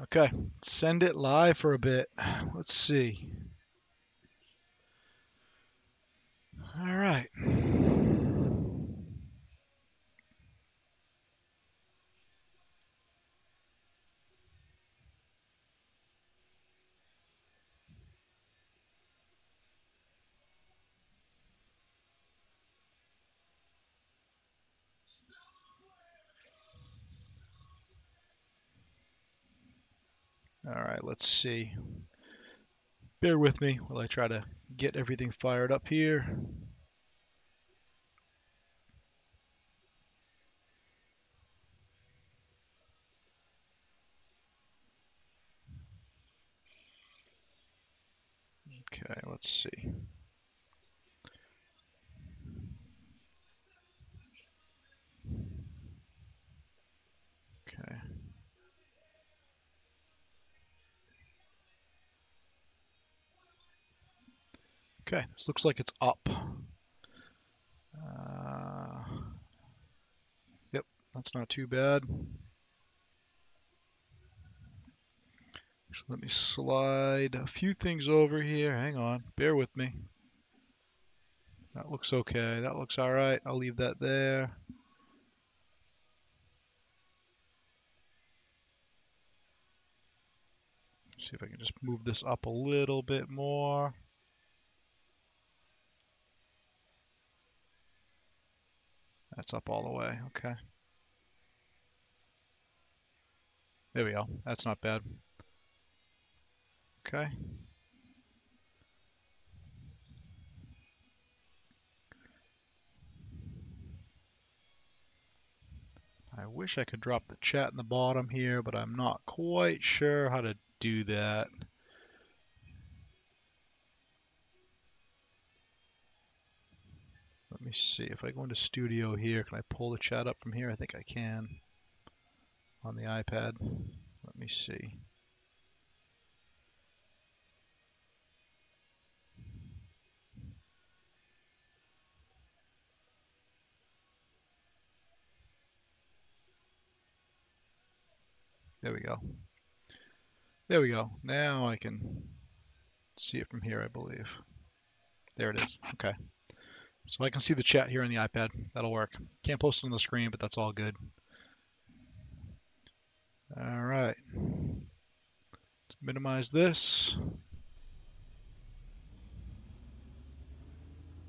Okay, send it live for a bit. Let's see. All right. All right, let's see. Bear with me while I try to get everything fired up here. Okay, let's see. Okay. Okay, this looks like it's up. Uh, yep, that's not too bad. So let me slide a few things over here. Hang on, bear with me. That looks okay. That looks all right. I'll leave that there. See if I can just move this up a little bit more. That's up all the way. Okay. There we go. That's not bad. Okay. I wish I could drop the chat in the bottom here, but I'm not quite sure how to do that. Let me see. If I go into Studio here, can I pull the chat up from here? I think I can on the iPad. Let me see. There we go. There we go. Now I can see it from here, I believe. There it is. Okay. So I can see the chat here on the iPad. That'll work. Can't post it on the screen, but that's all good. All right. Let's minimize this.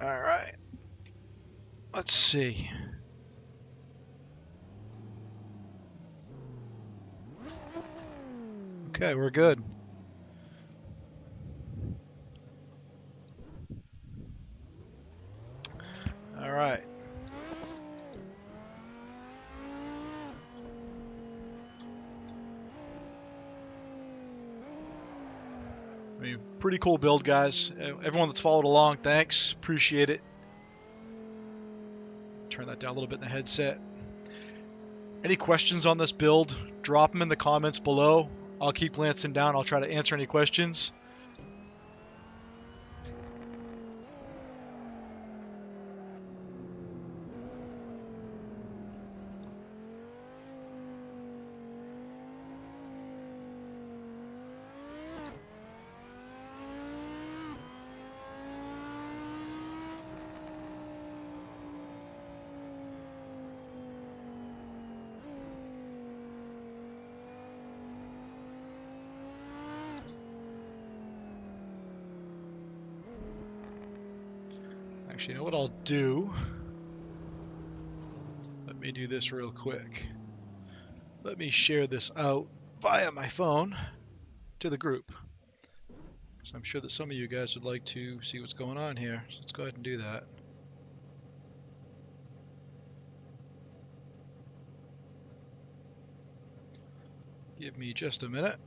All right. Let's see. Okay, we're good. All right. I mean, pretty cool build, guys. Everyone that's followed along, thanks. Appreciate it. Turn that down a little bit in the headset. Any questions on this build, drop them in the comments below. I'll keep glancing down. I'll try to answer any questions. Actually, you know what I'll do? Let me do this real quick. Let me share this out via my phone to the group. So I'm sure that some of you guys would like to see what's going on here. So let's go ahead and do that. Give me just a minute.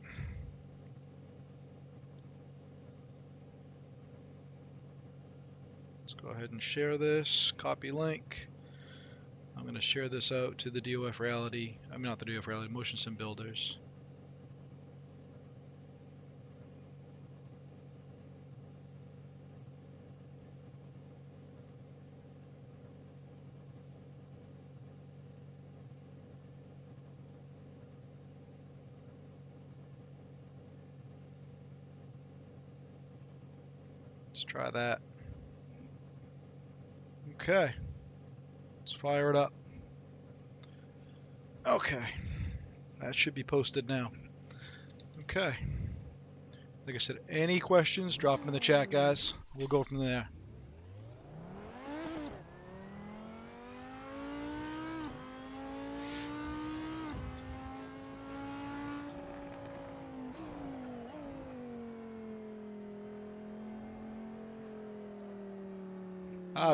Let's go ahead and share this. Copy link. I'm going to share this out to the DOF Reality. I mean, not the DOF Reality, Motion Sim Builders. Let's try that. Okay. Let's fire it up. Okay. That should be posted now. Okay. Like I said, any questions, drop them in the chat, guys. We'll go from there.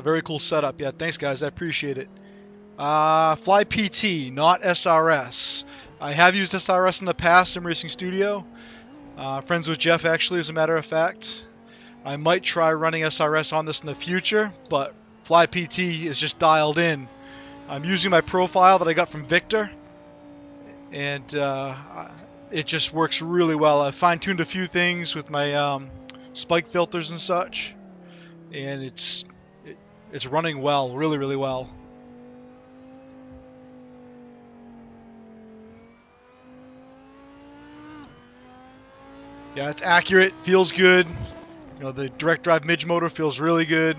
Very cool setup. Yeah, thanks, guys. I appreciate it. Fly PT, not SRS. I have used SRS in the past in Racing Studio. Friends with Jeff, actually, as a matter of fact. I might try running SRS on this in the future, but Fly PT is just dialed in. I'm using my profile that I got from Victor, and it just works really well. I've fine-tuned a few things with my spike filters and such, and it's running well, really, really well. Yeah, it's accurate, feels good. You know, the direct drive midge motor feels really good.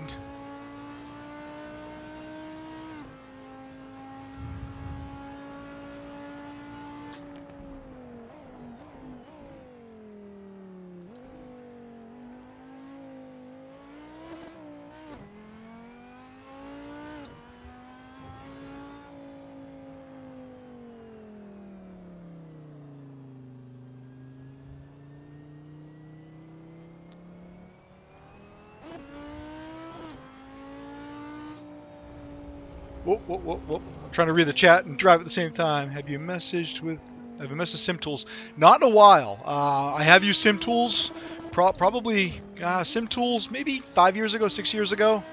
Whoa, whoa, whoa, whoa. I'm trying to read the chat and drive at the same time. Have you messaged with... I've been messaged SimTools. Not in a while. I have used SimTools. Probably SimTools maybe 5 years ago, 6 years ago.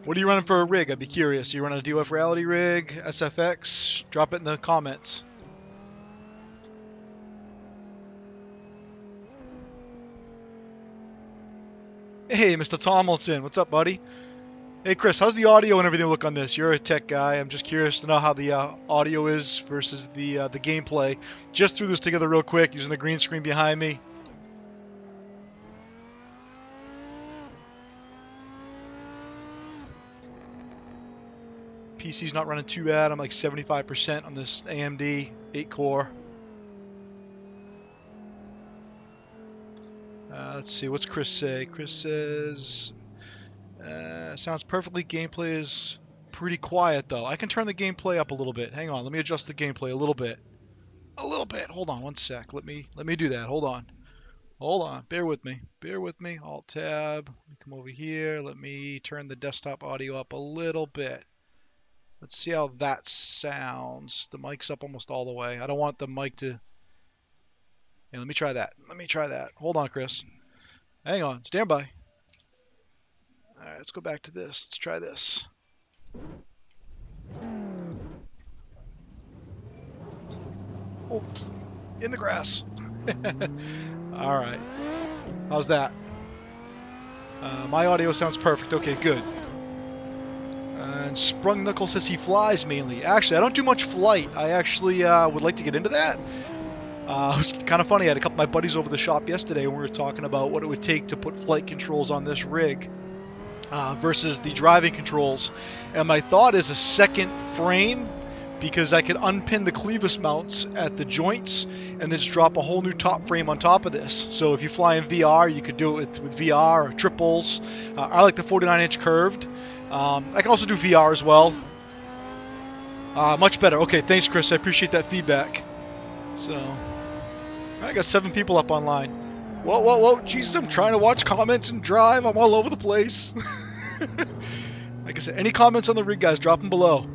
What are you running for a rig? I'd be curious. Are you running a DOF Reality rig? SFX? Drop it in the comments. Hey, Mr. Tomlinson. What's up, buddy? Hey, Chris. How's the audio and everything look on this? You're a tech guy. I'm just curious to know how the audio is versus the gameplay. Just threw this together real quick using the green screen behind me. PC's not running too bad. I'm like 75% on this AMD 8-core. Let's see. What's Chris say? Chris says, sounds perfectly. Gameplay is pretty quiet, though. I can turn the gameplay up a little bit. Hang on. Let me adjust the gameplay a little bit. A little bit. Hold on one sec. Let me do that. Hold on. Hold on. Bear with me. Bear with me. Alt-tab. Let me come over here. Let me turn the desktop audio up a little bit. Let's see how that sounds. The mic's up almost all the way. I don't want the mic to... Yeah, let me try that. Let me try that. Hold on, Chris. Hang on. Stand by. All right, let's go back to this. Let's try this. Oh, in the grass. All right. How's that? My audio sounds perfect. Okay, good. And Sprung Knuckle says he flies mainly. Actually, I don't do much flight. I actually would like to get into that. It was kind of funny. I had a couple of my buddies over the shop yesterday and we were talking about what it would take to put flight controls on this rig versus the driving controls. And my thought is a second frame, because I could unpin the clevis mounts at the joints and then just drop a whole new top frame on top of this. So if you fly in VR, you could do it with VR or triples. I like the 49-inch curved. I can also do VR as well. Much better. Okay, thanks, Chris. I appreciate that feedback. So, I got 7 people up online. Whoa, whoa, whoa. Jesus, I'm trying to watch comments and drive. I'm all over the place. Like I said, any comments on the rig, guys, drop them below.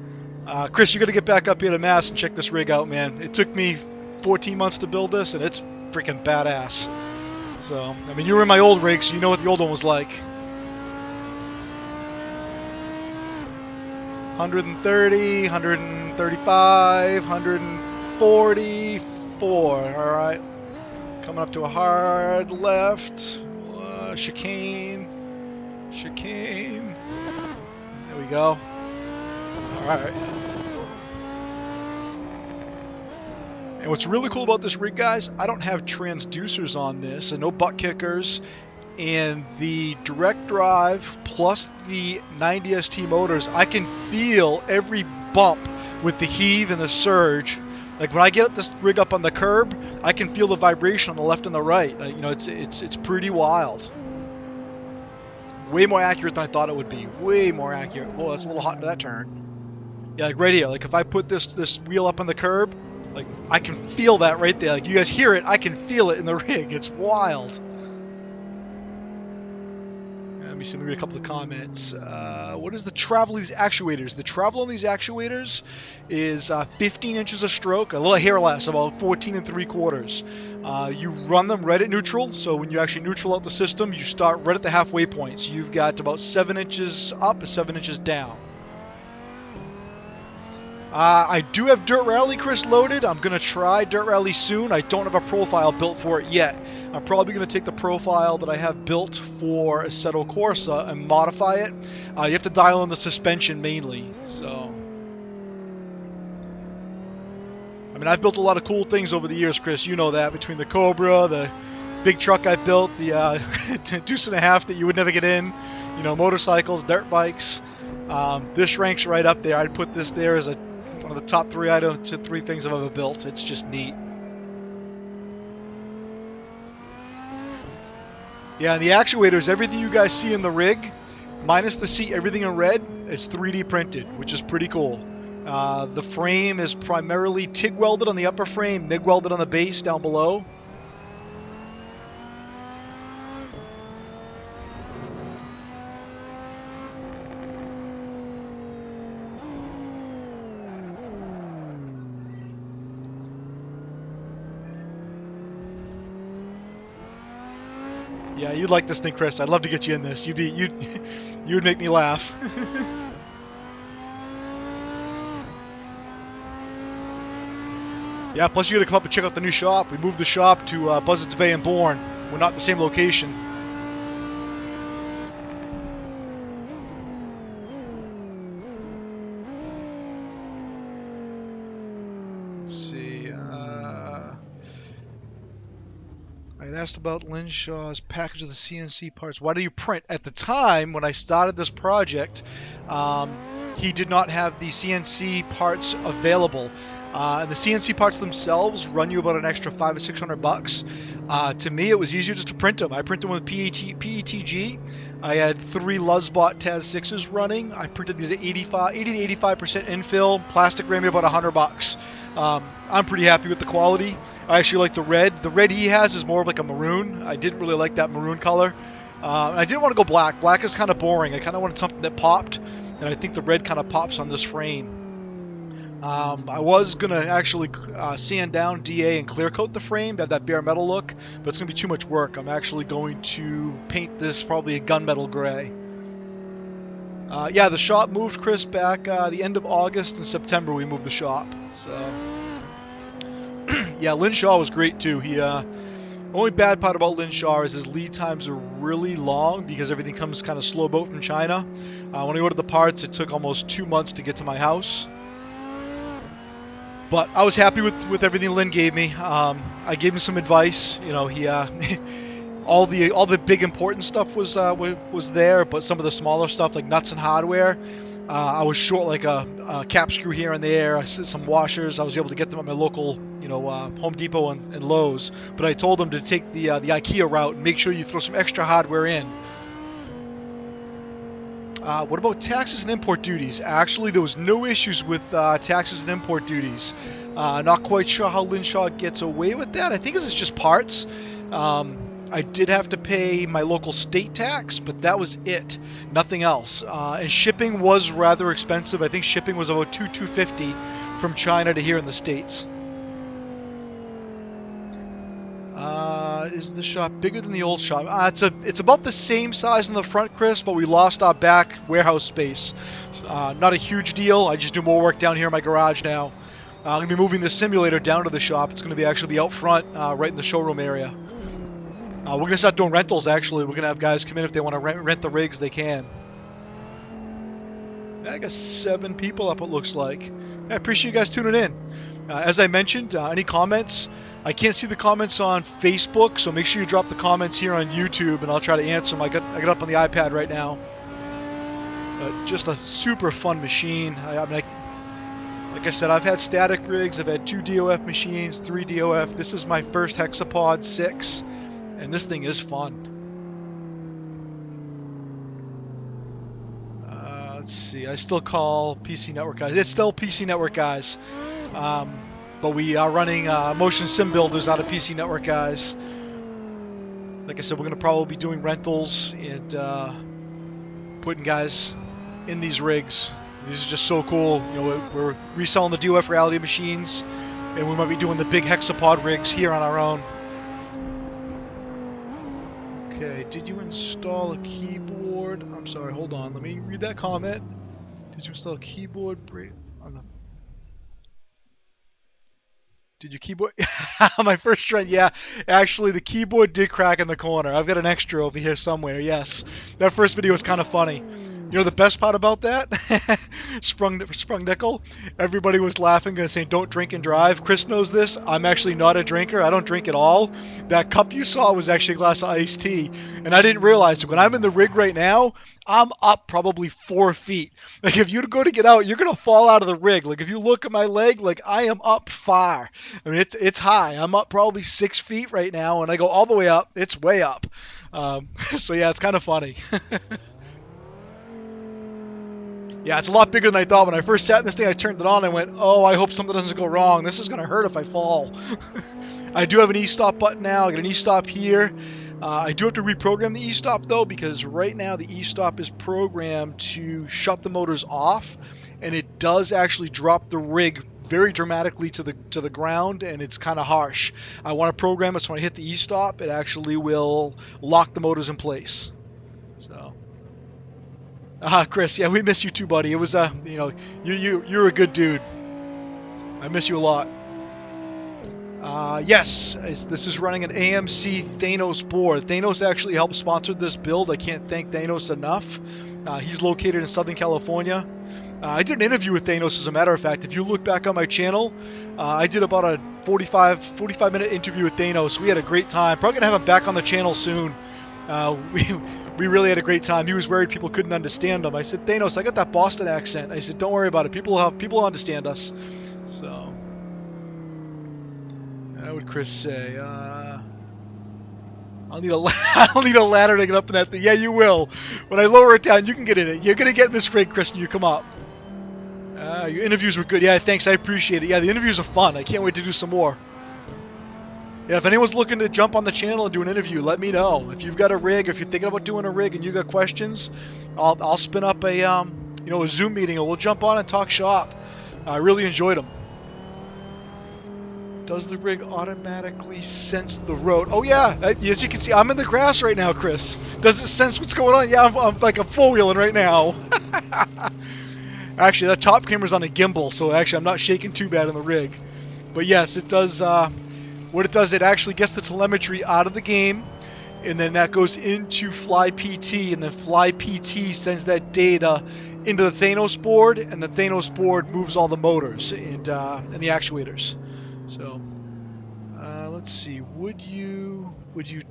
Chris, you got to get back up here to Mass and check this rig out, man. It took me 14 months to build this, and it's freaking badass. So, I mean, you were in my old rig, so you know what the old one was like. 130, 135, 144. All right. Coming up to a hard left. Chicane. Chicane. There we go. All right. And what's really cool about this rig, guys, I don't have transducers on this and no butt kickers. And the direct drive plus the 90ST motors, I can feel every bump with the heave and the surge. Like when I get this rig up on the curb, I can feel the vibration on the left and the right. You know, it's pretty wild. Way more accurate than I thought it would be. Way more accurate. Whoa, that's a little hot into that turn. Yeah, like right here. Like if I put this wheel up on the curb, like I can feel that right there. Like you guys hear it, I can feel it in the rig. It's wild. Let me see, let me read a couple of comments. What is the travel of these actuators? The travel on these actuators is 15 inches of stroke, a little hair less, about 14 3/4. You run them right at neutral, so when you actually neutral out the system, you start right at the halfway point. So you've got about 7 inches up and 7 inches down. I do have Dirt Rally, Chris, loaded. I'm going to try Dirt Rally soon. I don't have a profile built for it yet. I'm probably going to take the profile that I have built for Assetto Corsa and modify it. You have to dial in the suspension mainly. So, I mean, I've built a lot of cool things over the years, Chris. You know that, between the Cobra, the big truck I built, the Deuce and a Half that you would never get in, you know, motorcycles, dirt bikes. This ranks right up there. I'd put this there as one of the top three things I've ever built. It's just neat. Yeah, and the actuators, everything you guys see in the rig, minus the seat, everything in red, is 3D printed, which is pretty cool. The frame is primarily TIG welded on the upper frame, MIG welded on the base down below. Yeah, you'd like this thing, Chris. I'd love to get you in this. You'd make me laugh. Yeah, plus you gotta come up and check out the new shop. We moved the shop to Buzzards Bay and Bourne. We're not in the same location. Let's see. I had asked about Linshaw's package of the CNC parts. Why do you print? At the time, when I started this project, he did not have the CNC parts available. The CNC parts themselves run you about an extra $500 or $600. To me, it was easier just to print them. I print them with PETG. I had 3 Luzbot Taz 6s running. I printed these at 80 to 85% infill. Plastic ran me about $100. I'm pretty happy with the quality. I actually like the red. The red he has is more of like a maroon. I didn't really like that maroon color. I didn't want to go black. Black is kind of boring. I kind of wanted something that popped, and I think the red kind of pops on this frame. I was going to actually sand down, DA, and clear coat the frame to have that bare metal look, but it's going to be too much work. I'm actually going to paint this probably a gunmetal gray. Yeah, the shop moved, Chris, back the end of August and September. We moved the shop. So, yeah, Lynn Shaw was great too. Only bad part about Lynn Shaw is his lead times are really long because everything comes kind of slow boat from China. When I ordered the parts, it took almost 2 months to get to my house. But I was happy with everything Lynn gave me. I gave him some advice. You know, he all the big important stuff was there, but some of the smaller stuff like nuts and hardware, I was short like a cap screw here and there. Some washers. I was able to get them at my local, you know, Home Depot and Lowe's. But I told him to take the IKEA route and make sure you throw some extra hardware in. What about taxes and import duties? Actually, there was no issues with taxes and import duties. Not quite sure how Linshaw gets away with that. I think it's just parts. I did have to pay my local state tax, but that was it. Nothing else. And shipping was rather expensive. I think shipping was about $250 from China to here in the States. Is the shop bigger than the old shop? It's about the same size in the front, Chris, but we lost our back warehouse space. Not a huge deal. I just do more work down here in my garage now. I'm going to be moving the simulator down to the shop. It's going to actually be out front, right in the showroom area. We're going to start doing rentals, actually. We're going to have guys come in if they want to rent the rigs, they can. I got 7 people up, it looks like. I appreciate you guys tuning in. As I mentioned, any comments? I can't see the comments on Facebook, so make sure you drop the comments here on YouTube, and I'll try to answer them. I got up on the iPad right now. Just a super fun machine. Like I said, I've had static rigs. I've had 2 DOF machines, 3 DOF. This is my first Hexapod 6, and this thing is fun. Let's see. I still call PC Network guys. It's still PC Network guys. But we are running motion sim builders out of PC Network guys. Like I said, we're going to probably be doing rentals and putting guys in these rigs. These are just so cool. You know, we're reselling the DOF reality machines, and we might be doing the big Hexapod rigs here on our own. Okay, did you install a keyboard? I'm sorry, hold on. Let me read that comment. Did you install a keyboard on the... Did your keyboard... My first try, yeah. Actually, the keyboard did crack in the corner. I've got an extra over here somewhere, yes. That first video was kind of funny. You know the best part about that? Sprung nickel. Everybody was laughing and saying, don't drink and drive. Chris knows this. I'm actually not a drinker. I don't drink at all. That cup you saw was actually a glass of iced tea. And I didn't realize it. When I'm in the rig right now, I'm up probably 4 feet. Like if you go to get out, you're going to fall out of the rig. Like if you look at my leg, like I am up far. I mean, it's high. I'm up probably 6 feet right now. And I go all the way up. It's way up. So yeah, it's kind of funny. Yeah, it's a lot bigger than I thought. When I first sat in this thing, I turned it on and went, oh, I hope something doesn't go wrong. This is going to hurt if I fall. I do have an e-stop button now. I got an e-stop here. I do have to reprogram the e-stop, though, because right now the e-stop is programmed to shut the motors off, and it does actually drop the rig very dramatically to the ground, and it's kind of harsh. I want to program it so when I hit the e-stop, it actually will lock the motors in place. So... Chris, yeah, we miss you too, buddy. It was, you know, you're a good dude. I miss you a lot. Yes, this is running an AMC Thanos board. Thanos actually helped sponsor this build. I can't thank Thanos enough. He's located in Southern California. I did an interview with Thanos, as a matter of fact. If you look back on my channel, I did about a 45-minute interview with Thanos. We had a great time. Probably going to have him back on the channel soon. We really had a great time. He was worried people couldn't understand him. I said, Thanos, I got that Boston accent. I said, don't worry about it. People understand us. So, what would Chris say? I'll need a ladder to get up in that thing. Yeah, you will. When I lower it down, you can get in it. You're gonna get in this rig, Chris, and you come up. Your interviews were good. Yeah, thanks. I appreciate it. Yeah, the interviews are fun. I can't wait to do some more. Yeah, if anyone's looking to jump on the channel and do an interview, let me know. If you've got a rig, if you're thinking about doing a rig and you got questions, I'll spin up a a Zoom meeting and we'll jump on and talk shop. I really enjoyed them. Does the rig automatically sense the road? Oh yeah, as you can see, I'm in the grass right now, Chris. Does it sense what's going on? Yeah, I'm like I'm four-wheeling right now. Actually, that top camera's on a gimbal, so actually I'm not shaking too bad in the rig. But yes, it does. What it does, it actually gets the telemetry out of the game, and then that goes into FlyPT, and then FlyPT sends that data into the Thanos board, and the Thanos board moves all the motors and the actuators. So, let's see. Would you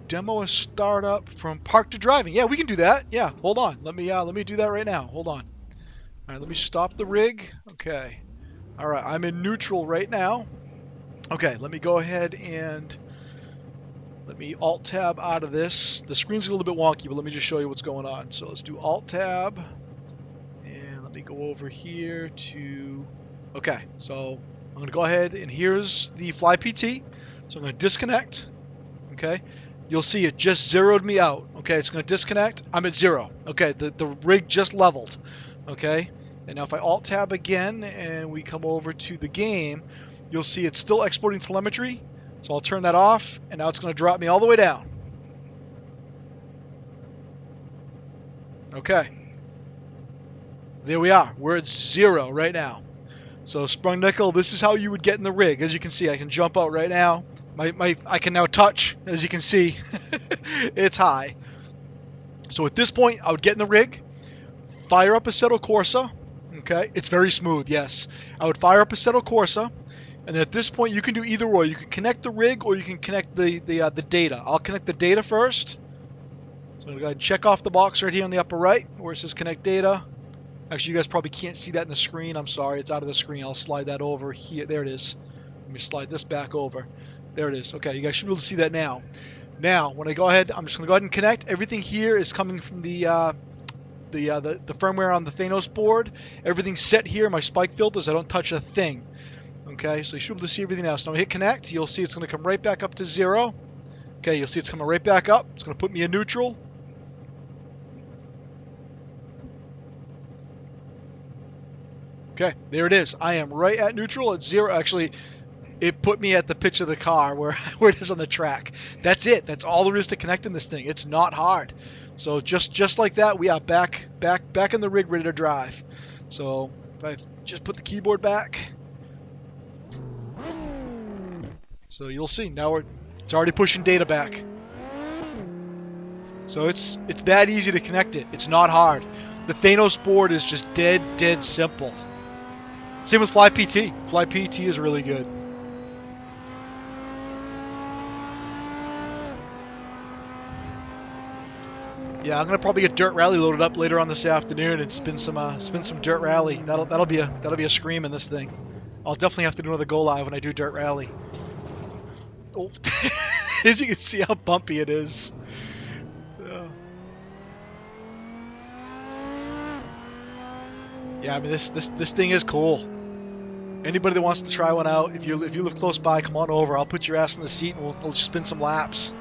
demo a startup from park to driving? Yeah, we can do that. Yeah, hold on. Let me do that right now. Hold on. All right, let me stop the rig. Okay. All right, I'm in neutral right now. Okay, let me go ahead and let me Alt-Tab out of this. The screen's a little bit wonky, but let me just show you what's going on. So let's do Alt-Tab, and let me go over here to... Okay, so I'm going to go ahead, and here's the FlyPT. So I'm going to disconnect, okay? You'll see it just zeroed me out, okay? It's going to disconnect. I'm at 0. Okay, the rig just leveled, okay? And now if I Alt-Tab again, and we come over to the game... You'll see it's still exporting telemetry, so I'll turn that off, and now it's going to drop me all the way down. Okay. There we are. We're at 0 right now. So sprung nickel, this is how you would get in the rig. As you can see, I can jump out right now. I can now touch, as you can see. It's high. So at this point, I would get in the rig, fire up Assetto Corsa. Okay, it's very smooth, yes. I would fire up Assetto Corsa. And at this point, you can do either or. You can connect the rig or you can connect the data. I'll connect the data first. So I'm going to go ahead and check off the box right here on the upper right where it says connect data. Actually, you guys probably can't see that in the screen. I'm sorry, it's out of the screen. I'll slide that over here. There it is. Let me slide this back over. There it is. Okay, you guys should be able to see that now. Now, when I go ahead, I'm just going to go ahead and connect. Everything here is coming from the firmware on the Thanos board. Everything's set here. My spike filters, I don't touch a thing. Okay, so you should be able to see everything now. So when I hit connect, you'll see it's going to come right back up to 0. Okay, you'll see it's coming right back up. It's going to put me in neutral. Okay, there it is. I am right at neutral at 0. Actually, it put me at the pitch of the car where it is on the track. That's it. That's all there is to connecting this thing. It's not hard. So just like that, we are back in the rig, ready to drive. So if I just put the keyboard back, so you'll see now it's already pushing data back. So it's that easy to connect it. It's not hard. The Thanos board is just dead simple. Same with FlyPT. FlyPT is really good. Yeah, I'm gonna probably get Dirt Rally loaded up later on this afternoon and spin some Dirt Rally. That'll be a scream in this thing. I'll definitely have to do another go live when I do Dirt Rally. Oh, as you can see how bumpy it is. Yeah, I mean this thing is cool. Anybody that wants to try one out, if you live close by, come on over. I'll put your ass in the seat and we'll just spin some laps.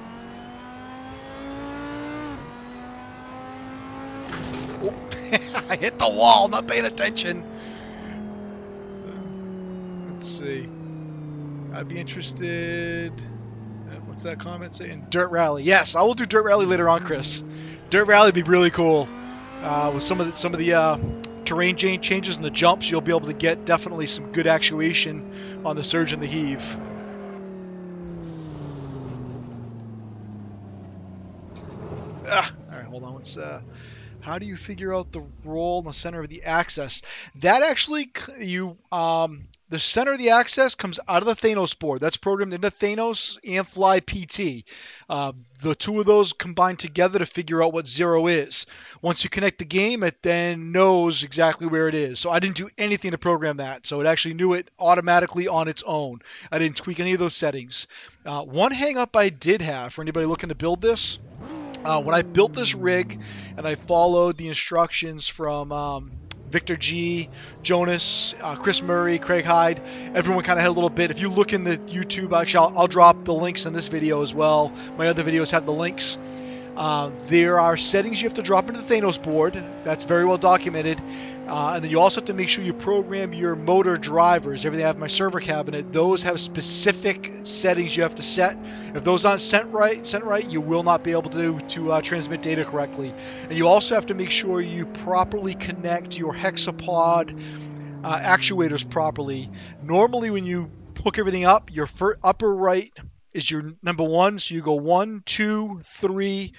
Oh, I hit the wall, not paying attention. Let's see. I'd be interested. What's that comment saying? Dirt Rally. Yes, I will do Dirt Rally later on, Chris. Dirt Rally would be really cool. With some of the terrain changes and the jumps, you'll be able to get definitely some good actuation on the surge and the heave. All right, hold on. How do you figure out the roll in the center of the axis? That actually, the center of the axis comes out of the Thanos board. That's programmed into Thanos and FlyPT. The two of those combine together to figure out what 0 is. Once you connect the game, it then knows exactly where it is. So I didn't do anything to program that. So it actually knew it automatically on its own. I didn't tweak any of those settings. One hang up I did have for anybody looking to build this. When I built this rig and I followed the instructions from Victor G, Jonas, Chris Murray, Craig Hyde, everyone kind of had a little bit. If you look in the YouTube, actually I'll drop the links in this video as well. My other videos have the links. There are settings you have to drop into the Thanos board. That's very well documented. And then you also have to make sure you program your motor drivers. Everything I have in my server cabinet, those have specific settings you have to set. If those aren't sent right, you will not be able to transmit data correctly. And you also have to make sure you properly connect your hexapod actuators properly. Normally, when you hook everything up, your upper right is your number 1. So you go 1, 2, 3,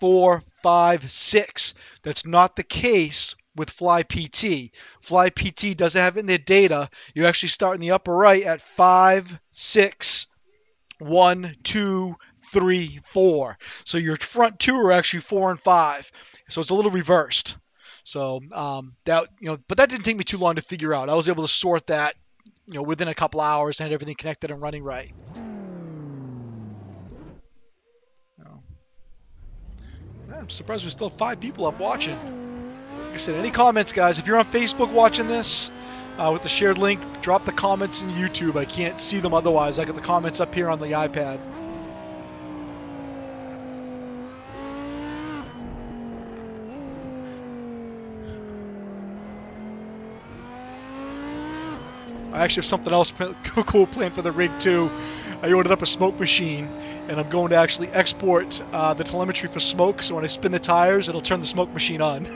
4, 5, 6. That's not the case with FlyPT. FlyPT doesn't have in their data. You actually start in the upper right at 5, 6, 1, 2, 3, 4. So your front two are actually 4 and 5. So it's a little reversed. So but that didn't take me too long to figure out. I was able to sort that, within a couple hours and had everything connected and running right. I'm surprised there's still 5 people up watching. Like I said, any comments, guys? If you're on Facebook watching this with the shared link, drop the comments in YouTube. I can't see them otherwise. I got the comments up here on the iPad. I actually have something else cool planned for the rig too. I ordered up a smoke machine, and I'm going to actually export the telemetry for smoke, so when I spin the tires, it'll turn the smoke machine on.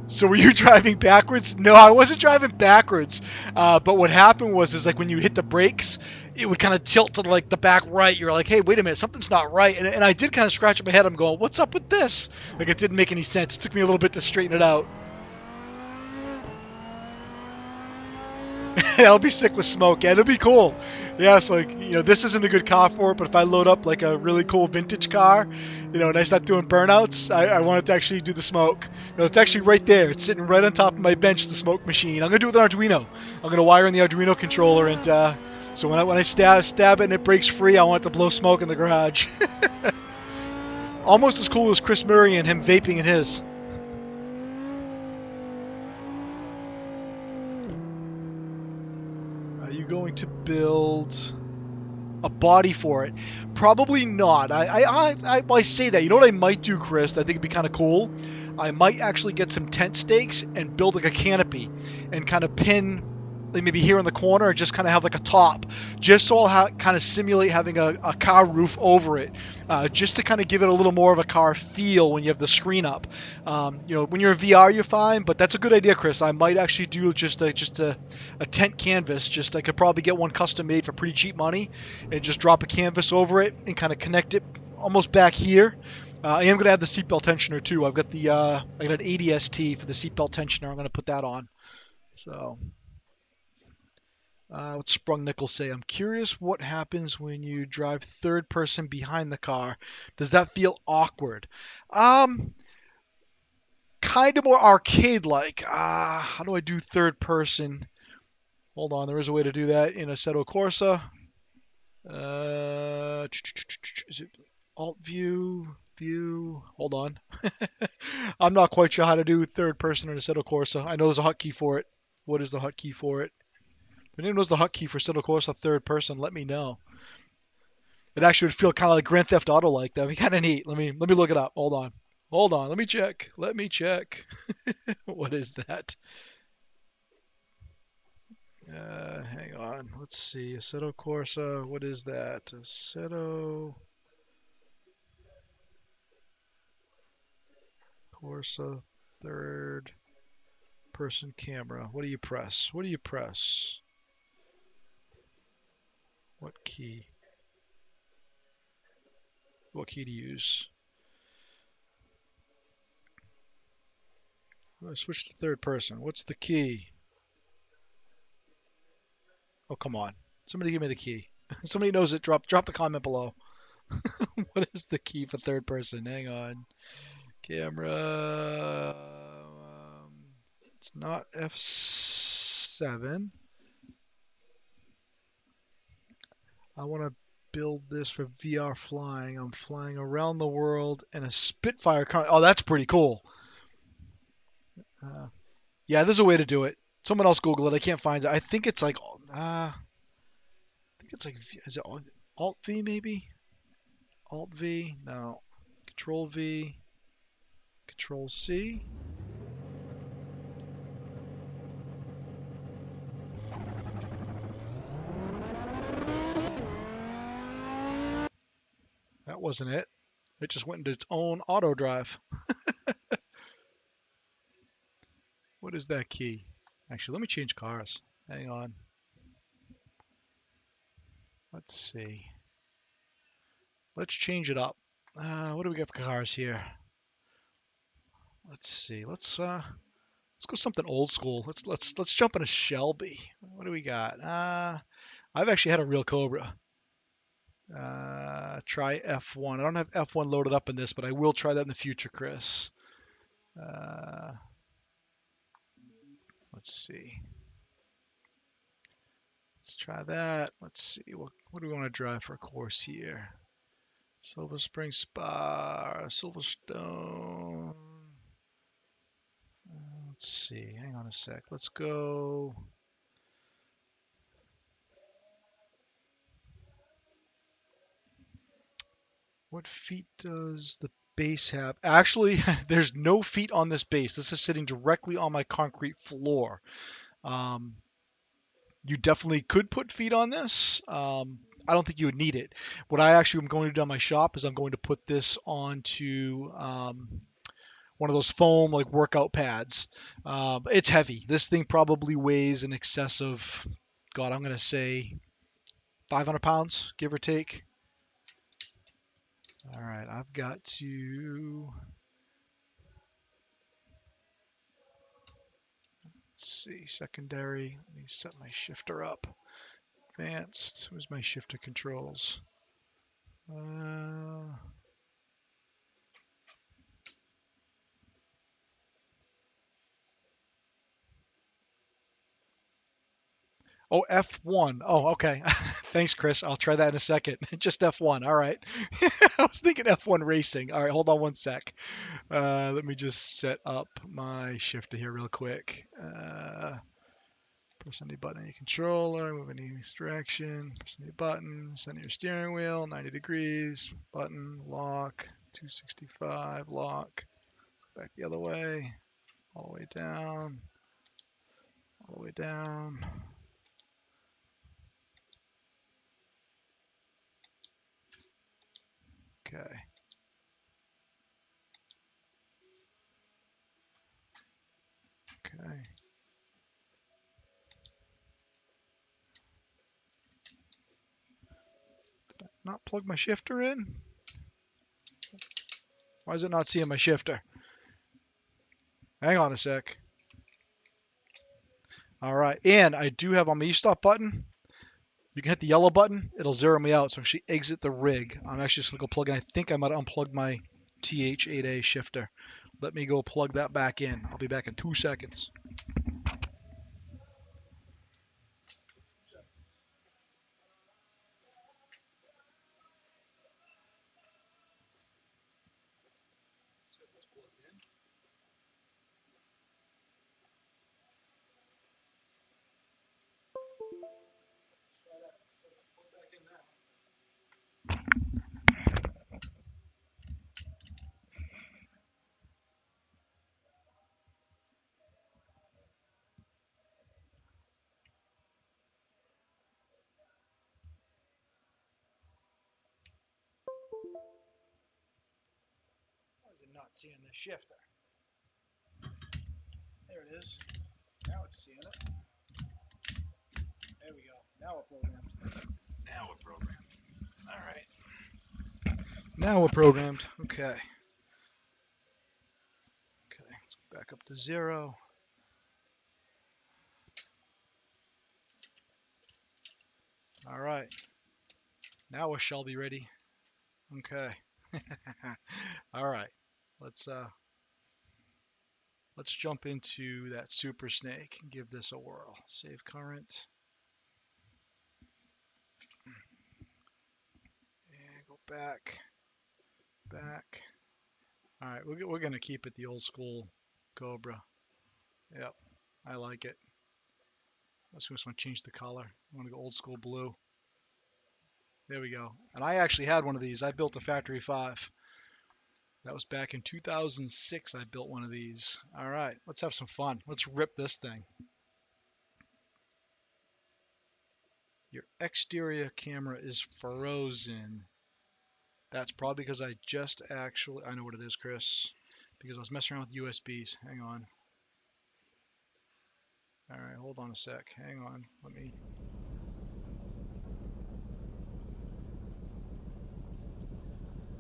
So were you driving backwards? No, I wasn't driving backwards. But what happened was like when you hit the brakes, it would kind of tilt to like the back right. You're like, hey, wait a minute, something's not right. And I did kind of scratch my head. I'm going, what's up with this? Like it didn't make any sense. It took me a little bit to straighten it out. I'll be sick with smoke. Yeah, it'll be cool. Yeah, it's like, this isn't a good car for it, but if I load up like a really cool vintage car, and I start doing burnouts, I want it to actually do the smoke. It's actually right there. It's sitting right on top of my bench, the smoke machine. I'm gonna do it with an Arduino. I'm gonna wire in the Arduino controller, and so when I stab it and it breaks free, I want it to blow smoke in the garage. Almost as cool as Chris Murray and him vaping in his. Are you going to build a body for it? Probably not. Well, I say that. You know what I might do, Chris? That I think it'd be kind of cool. I might actually get some tent stakes and build like a canopy and kind of pin, like maybe here in the corner, and just kind of have like a top, just so kind of simulate having a car roof over it, just to kind of give it a little more of a car feel when you have the screen up. When you're in VR, you're fine, but that's a good idea, Chris. I might actually do just a tent canvas. Just I could probably get one custom made for pretty cheap money and just drop a canvas over it and kind of connect it almost back here. I am going to add the seatbelt tensioner too. I got an 80ST for the seatbelt tensioner. I'm going to put that on. So, what's Sprung Nichols say? I'm curious what happens when you drive third person behind the car. Does that feel awkward? Um, Kind of more arcade like. How do I do third person? Hold on, there is a way to do that in Assetto Corsa. Is it Alt View? View? Hold on. I'm not quite sure how to do third person in Assetto Corsa. I know there's a hotkey for it. What is the hotkey for it? If anyone knows the hotkey for Assetto Corsa third person, let me know. It actually would feel kind of like Grand Theft Auto like. That'd be kind of neat. Let me look it up. Hold on. Hold on. Let me check. Let me check. What is that? Hang on. Let's see. Assetto Corsa. What is that? Assetto Corsa third person camera. What do you press? What do you press? What key? What key to use? I switch to third person. What's the key? Oh, come on. Somebody give me the key. Somebody knows it. Drop the comment below. What is the key for third person? Hang on. Camera. It's not F7. I want to build this for VR flying. I'm flying around the world in a Spitfire car. Oh, that's pretty cool. Uh, yeah, there's a way to do it. Someone else Google it. I can't find it. Is it Alt V maybe? Alt V? No. Control V. Control C. That wasn't it. It just went into its own auto drive. What is that key? Actually, let me change cars. Hang on. Let's see. Let's change it up. What do we got for cars here? Let's see. Let's go something old school. Let's jump in a Shelby. What do we got? I've actually had a real Cobra. Try F1. I don't have F1 loaded up in this, but I will try that in the future, Chris. Uh, let's see. Let's try that. Let's see. What do we want to drive for a course here? Silver Spring Spa, Silverstone. Let's see. Hang on a sec. Let's go. What feet does the base have? Actually, there's no feet on this base. This is sitting directly on my concrete floor. Um, you definitely could put feet on this. I don't think you would need it. What I actually am going to do on my shop is I'm going to put this onto one of those foam like workout pads. It's heavy. This thing probably weighs in excess of, God, I'm going to say 500 pounds, give or take. All right, I've got to. Let's Let's see, secondary. Let me set my shifter up. Advanced. Where's my shifter controls? Oh, F1. Oh, okay. Thanks, Chris. I'll try that in a second. Just F1. All right. I was thinking F1 racing. All right, hold on one sec. Let me just set up my shifter here real quick. Press any button on your controller, move in any direction, press any button, center your steering wheel, 90 degrees, button, lock, 265, lock, back the other way, all the way down, all the way down. Okay. Okay. Did I not plug my shifter in? Why is it not seeing my shifter? Hang on a sec. All right, and I do have on my e-stop button. You can hit the yellow button. It'll zero me out. So actually exit the rig. I'm actually just going to go plug in. I think I might unplug my TH8A shifter. Let me go plug that back in. I'll be back in 2 seconds. Why is it not seeing the shifter? There it is. Now it's seeing it. There we go. Now we're programmed. Now we're programmed. All right. Now we're programmed. Okay. Okay. Let's go back up to 0. All right. Now we shall be ready. Okay. All right. Let's jump into that Super Snake and give this a whirl. Save current. And go back. Back. All right, we're going to keep it the old school Cobra. Yep, I like it. I just want to change the color. I want to go old school blue. There we go. And I actually had one of these. I built a Factory 5. That was back in 2006 I built one of these. All right, let's have some fun. Let's rip this thing. Your exterior camera is frozen. That's probably because I know what it is, Chris. Because I was messing around with USBs. Hang on. All right, hold on a sec. Hang on. Let me.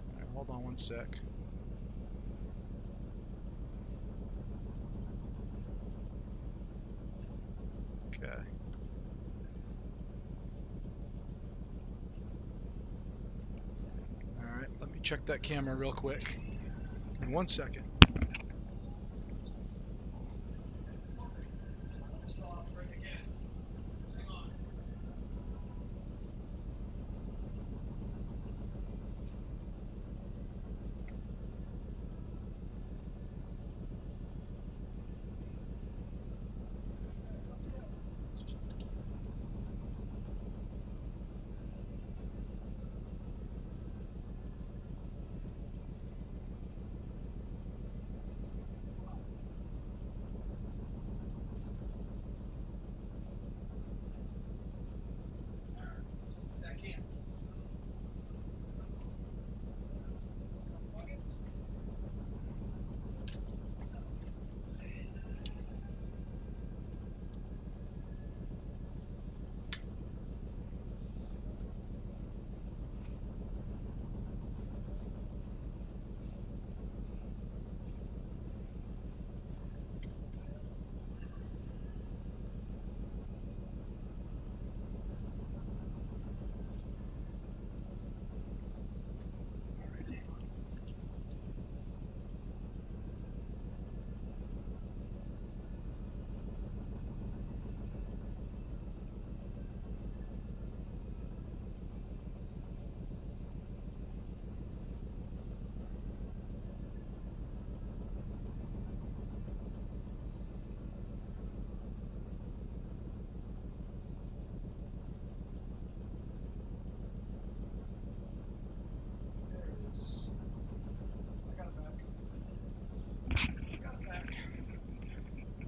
All right, hold on one sec. Okay. All right, let me check that camera real quick. In 1 second.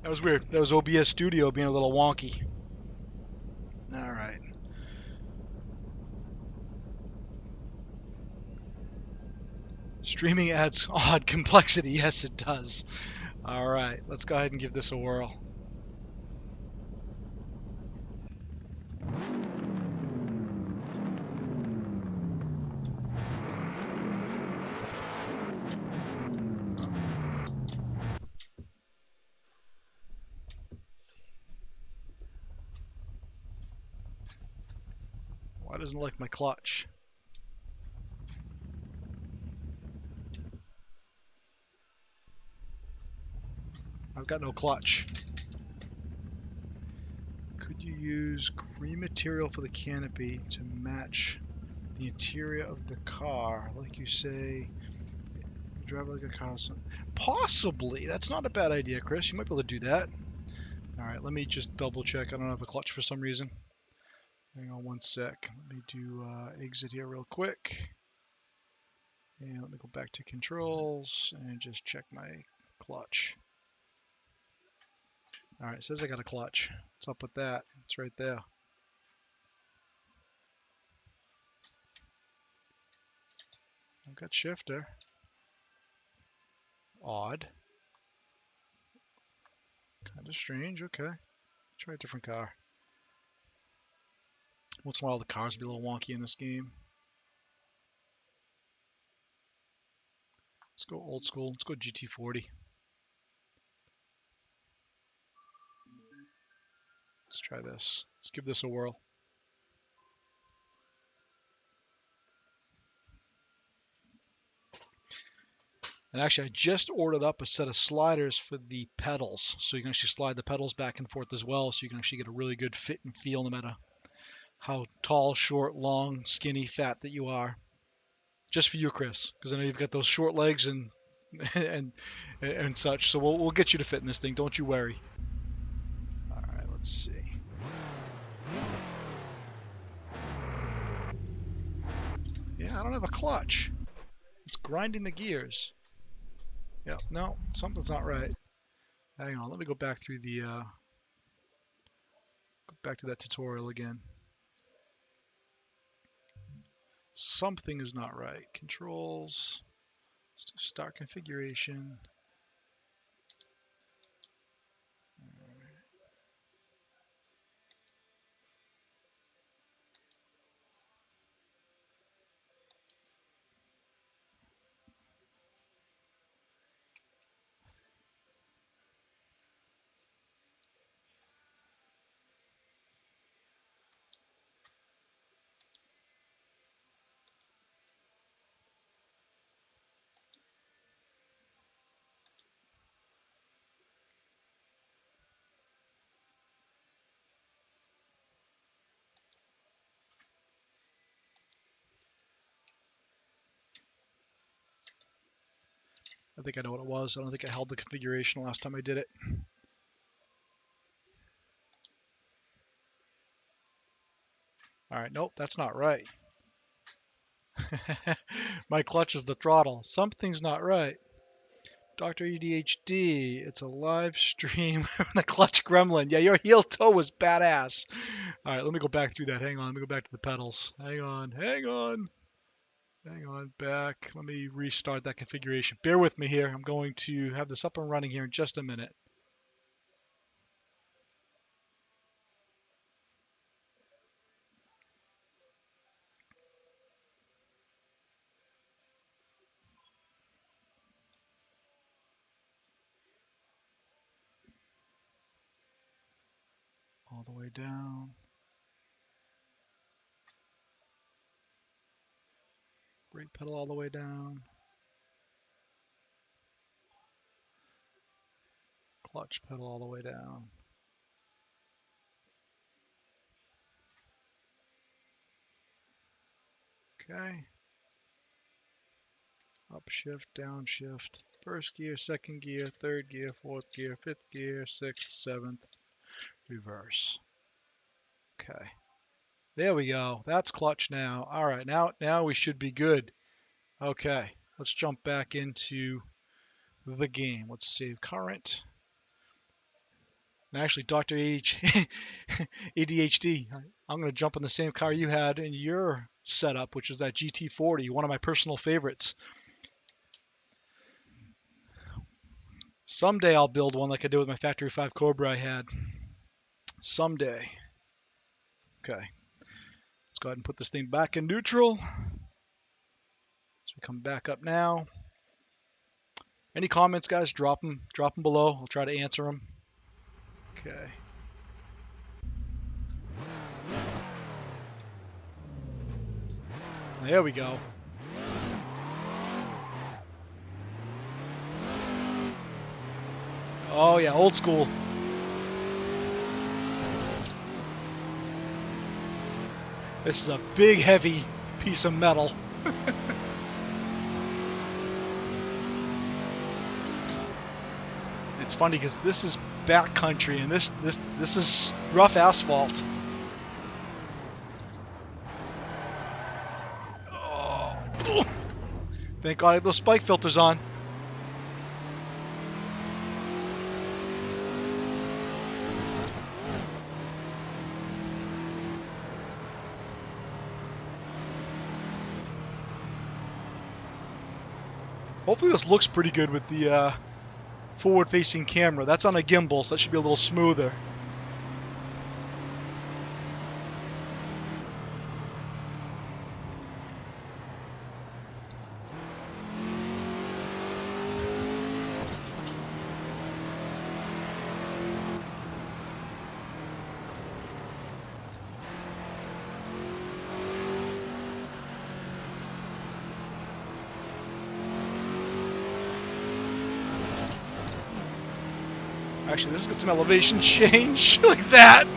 That was weird. That was OBS Studio being a little wonky. All right. Streaming adds odd complexity. Yes, it does. All right. Let's go ahead and give this a whirl. Why doesn't it like my clutch? I've got no clutch. Could you use green material for the canopy to match the interior of the car? Like you say, you drive like a car. Possibly. That's not a bad idea, Chris. You might be able to do that. All right, let me just double check. I don't have a clutch for some reason. Hang on one sec. Let me do exit here real quick. And let me go back to controls and just check my clutch. All right, it says I got a clutch. What's up with that? It's right there. I've got shifter. Odd. Kind of strange. Okay. Try a different car. Once in a while the cars will be a little wonky in this game. Let's go old school. Let's go GT40. Let's try this. Let's give this a whirl. And actually, I just ordered up a set of sliders for the pedals. So you can actually slide the pedals back and forth as well. So you can actually get a really good fit and feel no matter how tall, short, long, skinny, fat that you are. Just for you, Chris, because I know you've got those short legs and and such. So we'll get you to fit in this thing. Don't you worry. All right, let's see. Yeah, I don't have a clutch. It's grinding the gears. Yeah, no, something's not right. Hang on, let me go back through the go back to that tutorial again. Something is not right. Controls, start configuration. I think I know what it was. I don't think I held the configuration last time I did it. All right, nope, that's not right. My clutch is the throttle. Something's not right. Dr. EDHD, it's a live stream from the clutch gremlin. Yeah, your heel toe was badass. All right, let me go back through that. Hang on, let me go back to the pedals. Hang on, hang on. Hang on, back. Let me restart that configuration. Bear with me here. I'm going to have this up and running here in just a minute. All the way down. Brake pedal all the way down. Clutch pedal all the way down. Okay. Upshift, downshift. First gear, second gear, third gear, fourth gear, fifth gear, sixth, seventh. Reverse. Okay. There we go. That's clutch now. All right. Now we should be good. Okay. Let's jump back into the game. Let's save current. And actually, Dr. ADHD, I'm going to jump in the same car you had in your setup, which is that GT40, one of my personal favorites. Someday I'll build one like I did with my Factory 5 Cobra I had. Someday. Okay. Let's go ahead and put this thing back in neutral. So we come back up now. Any comments, guys? Drop them below. I'll try to answer them. Okay. There we go. Oh yeah, old school. This is a big, heavy piece of metal. It's funny because this is backcountry and this is rough asphalt. Oh. Thank God I had those spike filters on. Hopefully this looks pretty good with the forward-facing camera. That's on a gimbal, so that should be a little smoother. Actually, let's get some elevation change like that.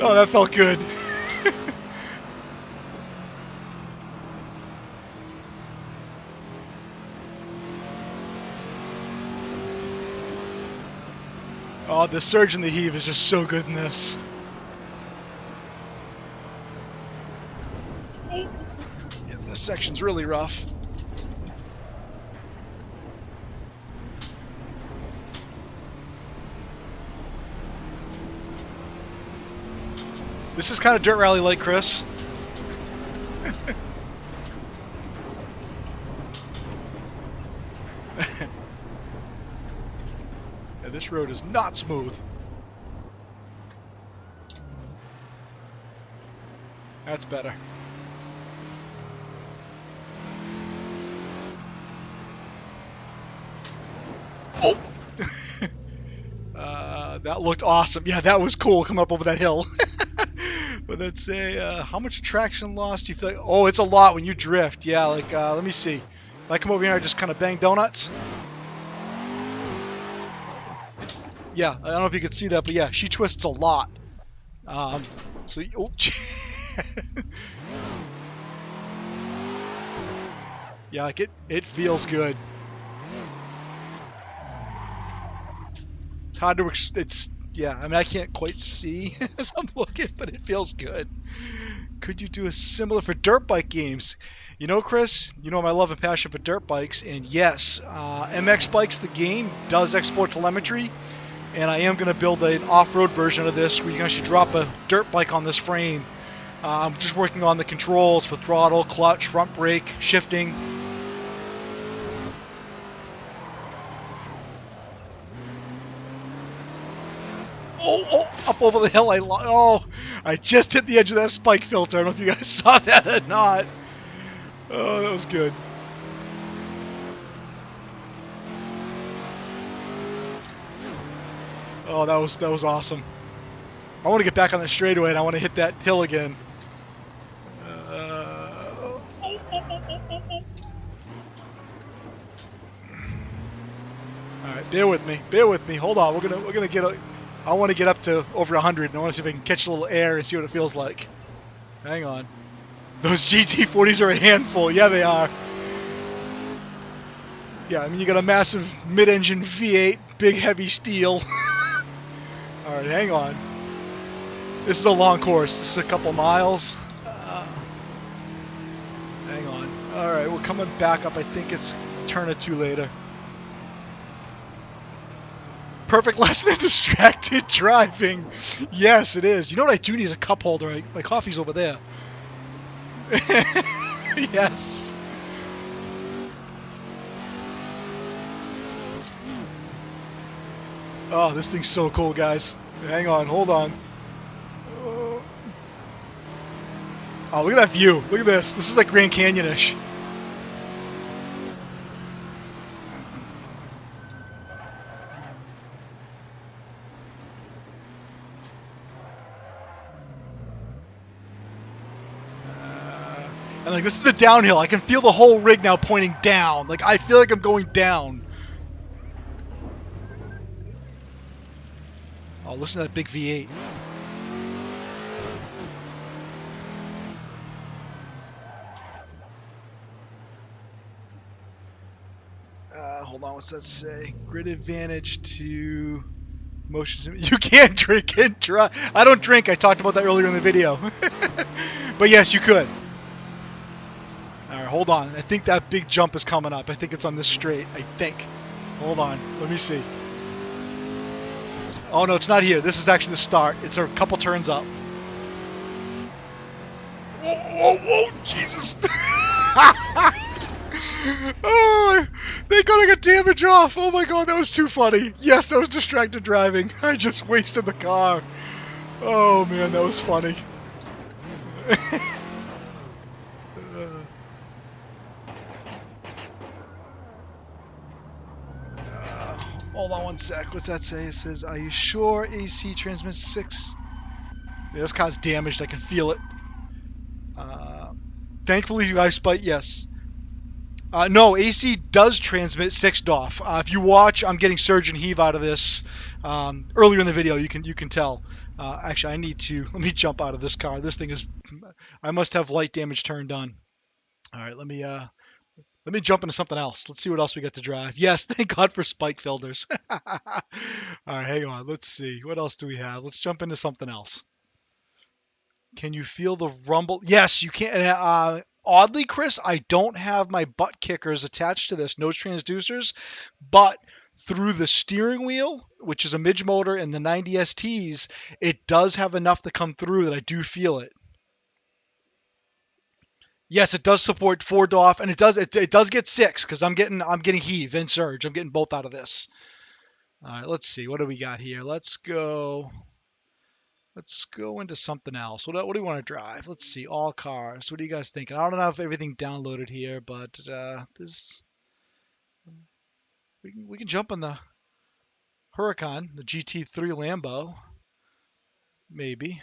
Oh, that felt good. Oh, the surge and the heave is just so good in this. Yeah, this section's really rough. This is kind of dirt rally like, Chris. Yeah, this road is not smooth. That's better. Oh! That looked awesome. Yeah, that was cool coming up over that hill. But let's say, how much traction loss do you feel like? Oh, it's a lot when you drift. Yeah, like, let me see. If I come over here and just kind of bang donuts. Yeah, I don't know if you can see that, but yeah, she twists a lot. So, oh. Yeah, like it feels good. It's hard to, yeah, I mean, I can't quite see as I'm looking, but it feels good. Could you do a similar for dirt bike games? You know, Chris, you know my love and passion for dirt bikes, and yes, MX Bikes, the game, does export telemetry, and I am going to build an off-road version of this where you can actually drop a dirt bike on this frame. I'm just working on the controls for throttle, clutch, front brake, shifting. Oh, up over the hill. I just hit the edge of that spike filter. I don't know if you guys saw that or not. Oh, that was good. Oh, that was awesome. I want to get back on the straightaway and I want to hit that hill again. All right, bear with me. Bear with me. Hold on. We're gonna get. I want to get up to over 100, and I want to see if I can catch a little air and see what it feels like. Hang on. Those GT40s are a handful. Yeah, they are. Yeah, I mean, you got a massive mid-engine V8, big heavy steel. All right, hang on. This is a long course. This is a couple miles. Hang on. All right, we're coming back up. I think it's turn or two later. perfect lesson in distracted driving. Yes, it is. You know what I do need is a cup holder. My coffee's over there. Yes. Oh, this thing's so cool, guys. Hang on, hold on. Oh, look at that view. Look at this. This is like Grand Canyon-ish. And like, this is a downhill. I can feel the whole rig now pointing down. Like, I feel like I'm going down. Oh, listen to that big V8. Hold on, what's that say? Grid advantage to motion. You can't drink and drive. I don't drink. I talked about that earlier in the video. But yes, you could. All right, hold on. I think that big jump is coming up. I think it's on this straight. I think. Hold on. Let me see. Oh, no, it's not here. This is actually the start. It's a couple turns up. Whoa, whoa, whoa, Jesus. Oh, thank God I got damage off. Oh, my God, that was too funny. Yes, that was distracted driving. I just wasted the car. Oh, man, that was funny. Hold on one sec. What's that say? It says, are you sure AC transmits 6? Yeah, this car's damaged. I can feel it. Thankfully, you guys spite yes. No, AC does transmit 6 DOF. If you watch, I'm getting surge and heave out of this. Earlier in the video, you can tell. Actually, let me jump out of this car. This thing is, I must have light damage turned on. All right, let me jump into something else. Let's see what else we got to drive. Yes, thank God for spike filters. All right, hang on. Let's see. What else do we have? Let's jump into something else. Can you feel the rumble? Yes, you can. Oddly, Chris, I don't have my butt kickers attached to this, nose transducers, but through the steering wheel, which is a midge motor, and the 90 STs, it does have enough to come through that I do feel it. Yes, it does support 4 DOF, and it does get 6 because I'm getting heave and surge. I'm getting both out of this. All right, let's see. What do we got here? Let's go into something else. What do we want to drive? Let's see. All cars. What are you guys thinking? I don't have everything downloaded here, but we can jump on the Huracan, the GT3 Lambo, maybe.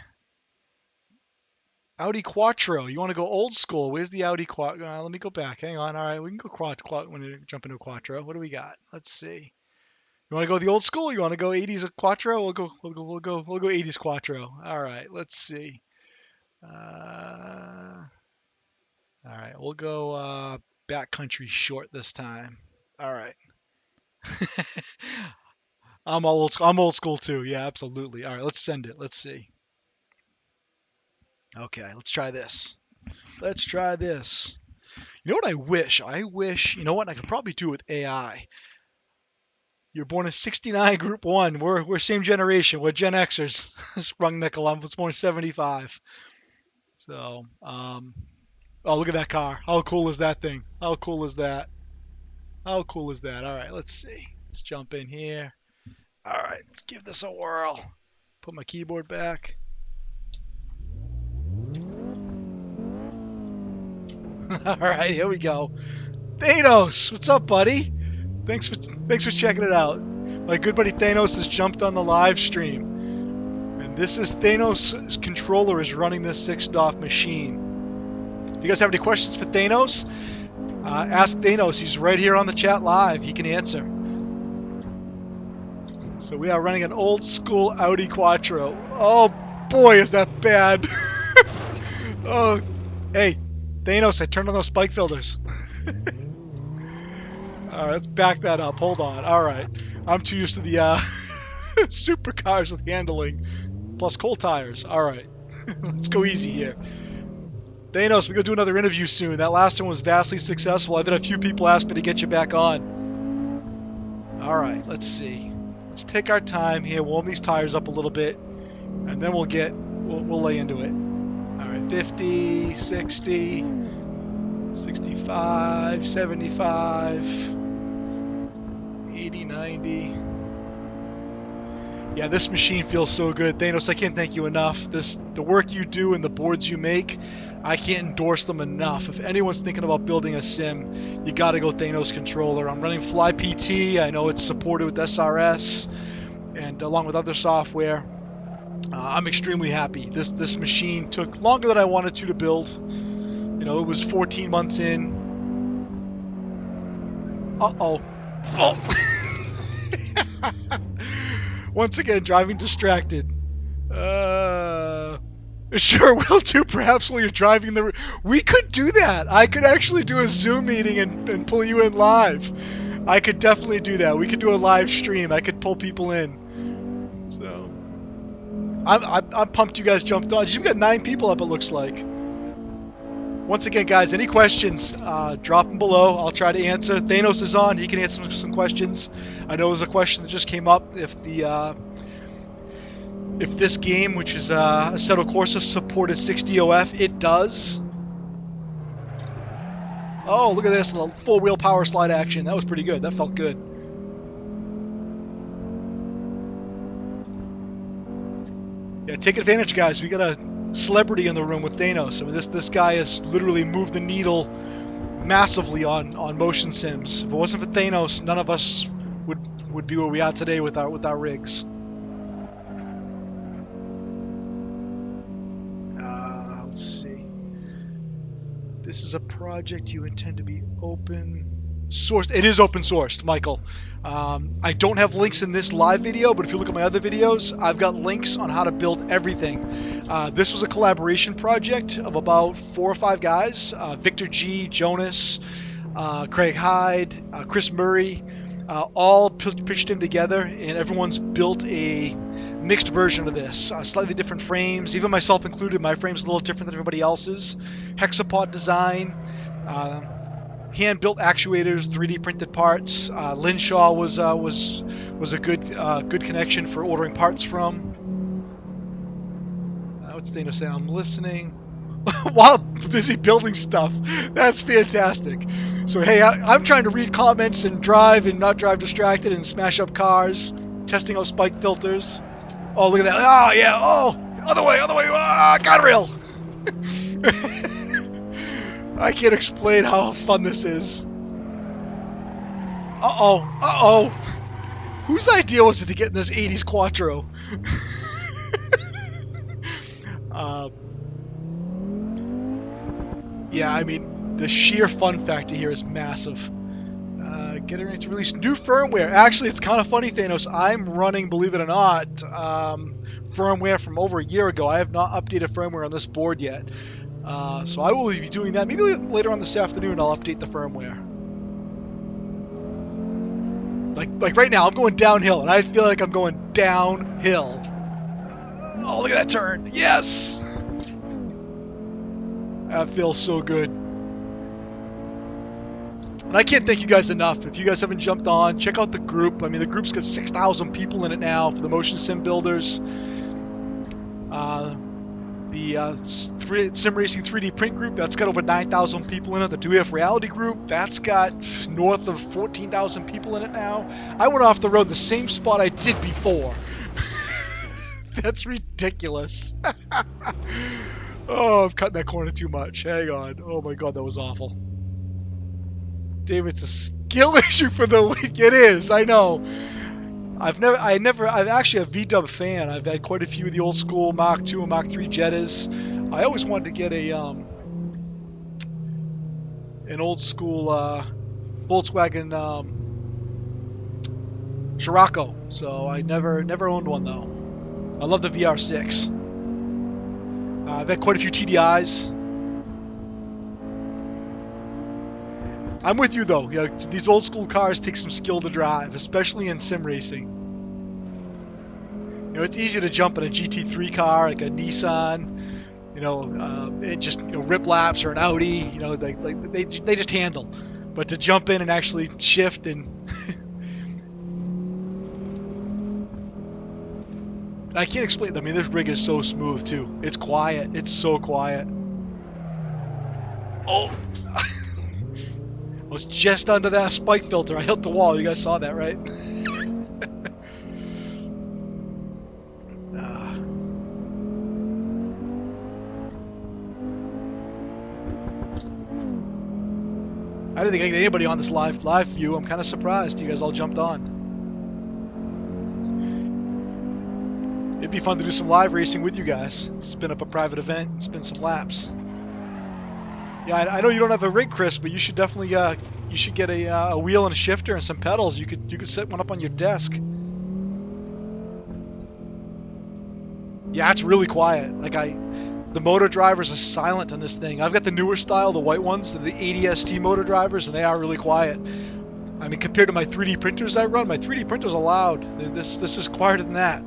Audi Quattro. You want to go old school? Where's the Audi Quattro? Let me go back. Hang on. All right, we can go when you jump into a Quattro. What do we got? Let's see. You want to go the old school? You want to go 80s Quattro? We'll go 80s Quattro. All right, let's see. All right, we'll go backcountry short this time. All right. I'm old school too. Yeah, absolutely. All right, let's send it. Let's see. Okay, let's try this. Let's try this. You know what I wish? You know what? I could probably do it with AI. You're born in 69, Group 1. We're same generation. We're Gen Xers. Sprung nickel. I was born in 75. So, oh, look at that car. How cool is that thing? How cool is that? How cool is that? All right, let's see. Let's jump in here. All right, let's give this a whirl. Put my keyboard back. All right, here we go. Thanos, what's up, buddy? Thanks for checking it out. My good buddy Thanos has jumped on the live stream. And this is Thanos' controller is running this 6 DOF machine. If you guys have any questions for Thanos, ask Thanos. He's right here on the chat live. He can answer. So we are running an old school Audi Quattro. Oh boy, is that bad. Oh, hey, Thanos, I turned on those spike filters. All right, let's back that up. Hold on. All right. I'm too used to the supercars with handling, plus coal tires. All right. Let's go easy here. Thanos, we're going to do another interview soon. That last one was vastly successful. I've had a few people ask me to get you back on. All right, let's see. Let's take our time here, warm these tires up a little bit, and then we'll lay into it. All right, 50, 60, 65, 75, 80, 90. Yeah, this machine feels so good. Thanos, I can't thank you enough. The work you do and the boards you make, I can't endorse them enough. If anyone's thinking about building a sim, you got to go Thanos controller. I'm running FlyPT. I know it's supported with SRS and along with other software. I'm extremely happy. This machine took longer than I wanted to build. You know, it was 14 months in. Uh-oh. Oh. Once again, driving distracted. Sure, will do. Perhaps while you're driving we could do that. I could actually do a Zoom meeting and pull you in live. I could definitely do that. We could do a live stream. I could pull people in. So, I'm pumped you guys jumped on. You've got 9 people up, it looks like. Once again, guys, any questions, drop them below. I'll try to answer. Thanos is on. He can answer some questions. I know there's a question that just came up if this game, which is Assetto Corsa, supported 60 OF. It does. Oh, look at this little 4-wheel power slide action. That was pretty good. That felt good. Yeah, take advantage, guys. We got a celebrity in the room with Thanos. I mean, this guy has literally moved the needle massively on motion sims. If it wasn't for Thanos, none of us would be where we are today with our rigs. Let's see. This is a project you intend to be open sourced. It is open sourced, Michael. I don't have links in this live video, but if you look at my other videos, I've got links on how to build everything. This was a collaboration project of about 4 or 5 guys. Victor G, Jonas, Craig Hyde, Chris Murray, all pitched in together, and everyone's built a mixed version of this. Slightly different frames, even myself included. My frame's a little different than everybody else's. Hexapod design, hand-built actuators, 3D printed parts. Linshaw was a good connection for ordering parts from. What's Thanos saying? I'm listening while busy building stuff. That's fantastic. So hey, I'm trying to read comments and drive and not drive distracted and smash up cars, testing out spike filters. Oh, look at that. Oh, yeah. Oh, other way. Ah, guardrail. I can't explain how fun this is. Uh-oh. Whose idea was it to get in this 80s Quattro? Yeah, I mean, the sheer fun factor here is massive. Getting ready to release new firmware. Actually, it's kind of funny, Thanos. I'm running, believe it or not, firmware from over a year ago. I have not updated firmware on this board yet. So I will be doing that. Maybe later on this afternoon I'll update the firmware. Like right now, I'm going downhill, and I feel like I'm going downhill. Oh, look at that turn. Yes! That feels so good. And I can't thank you guys enough. If you guys haven't jumped on, check out the group. I mean, the group's got 6,000 people in it now for the motion sim builders. The Sim Racing 3D print group, that's got over 9,000 people in it. The 2F reality group, that's got north of 14,000 people in it now. I went off the road the same spot I did before. That's ridiculous. Oh, I'm cutting that corner too much. Hang on. Oh my god, that was awful. Dave, it's a skill issue for the week. It is, I know. I'm actually a V-dub fan. I've had quite a few of the old school Mark II and Mark III Jettas. I always wanted to get an old school Volkswagen Scirocco. So I never owned one though. I love the VR6. I've had quite a few TDIs. I'm with you though. You know, these old school cars take some skill to drive, especially in sim racing. You know, it's easy to jump in a GT3 car like a Nissan, you know, and just rip laps, or an Audi. You know, they just handle. But to jump in and actually shift and I can't explain. I mean, this rig is so smooth too. It's quiet. It's so quiet. Oh! I was just under that spike filter. I hit the wall. You guys saw that, right? Ah. I didn't think I could get anybody on this live view. I'm kind of surprised you guys all jumped on. It'd be fun to do some live racing with you guys. Spin up a private event and spin some laps. Yeah, I know you don't have a rig, Chris, but you should definitely you should get a wheel and a shifter and some pedals. You could set one up on your desk. Yeah, it's really quiet. Like the motor drivers are silent on this thing. I've got the newer style, the white ones, the ADST motor drivers, and they are really quiet. I mean, compared to my 3D printers I run, my 3D printers are loud. This is quieter than that.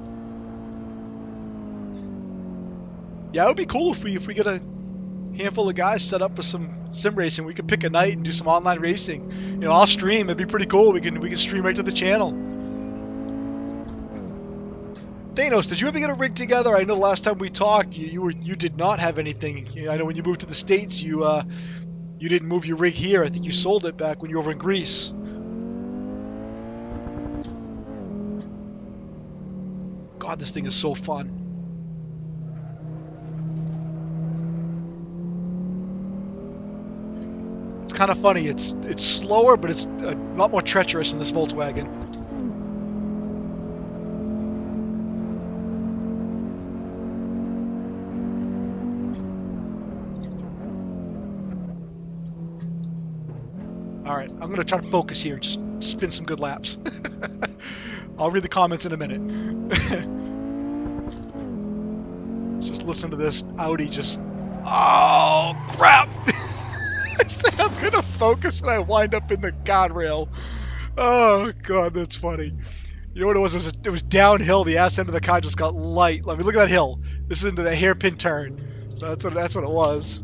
Yeah, it would be cool if we get a handful of guys set up for some sim racing. We could pick a night and do some online racing. You know, I'll stream. It'd be pretty cool. We can stream right to the channel. Thanos, did you ever get a rig together? I know the last time we talked, you did not have anything. You know, I know when you moved to the States, you didn't move your rig here. I think you sold it back when you were over in Greece. God, this thing is so fun. It's kind of funny. It's slower, but it's a lot more treacherous in this Volkswagen. All right, I'm going to try to focus here. Just spin some good laps. I'll read the comments in a minute. Just listen to this Audi just... Oh, crap! I say I'm going to focus and I wind up in the guardrail. Oh, God, that's funny. You know what it was? It was downhill. The ass end of the car just got light. Let me look at that hill. This is into the hairpin turn. So that's what it was.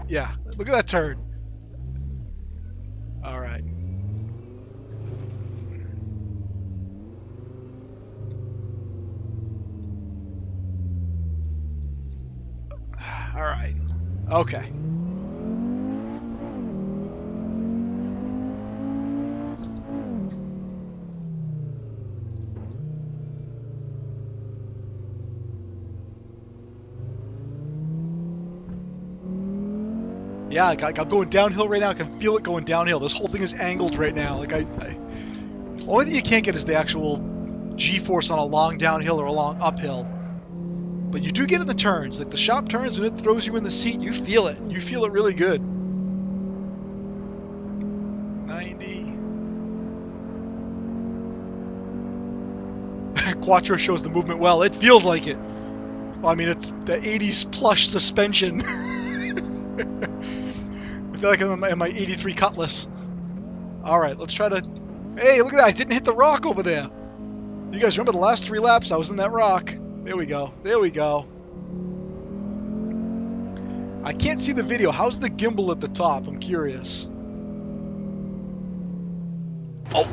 Yeah, look at that turn. All right. All right. Okay. Yeah, like I'm going downhill right now. I can feel it going downhill. This whole thing is angled right now. Like only thing you can't get is the actual G-force on a long downhill or a long uphill. But you do get in the turns. Like the sharp turns and it throws you in the seat. You feel it. You feel it really good. 90. Quattro shows the movement well. It feels like it. Well, I mean, it's the 80s plush suspension. I feel like I'm in my 83 Cutlass. Alright, let's try to... Hey, look at that. I didn't hit the rock over there. You guys remember the last 3 laps? I was in that rock. There we go. There we go. I can't see the video. How's the gimbal at the top? I'm curious. Oh!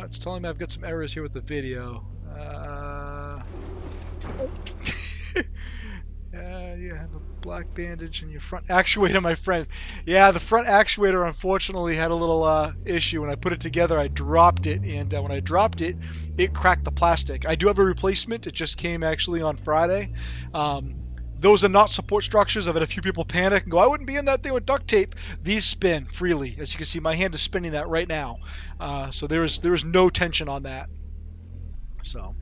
It's telling me I've got some errors here with the video. You have a black bandage in your front actuator, my friend. Yeah, the front actuator unfortunately had a little issue. When I put it together, I dropped it, and when I dropped it, it cracked the plastic. I do have a replacement. It just came actually on Friday. Those are not support structures. I've had a few people panic and go, I wouldn't be in that thing with duct tape. These spin freely. As you can see, my hand is spinning that right now. So there is no tension on that. So...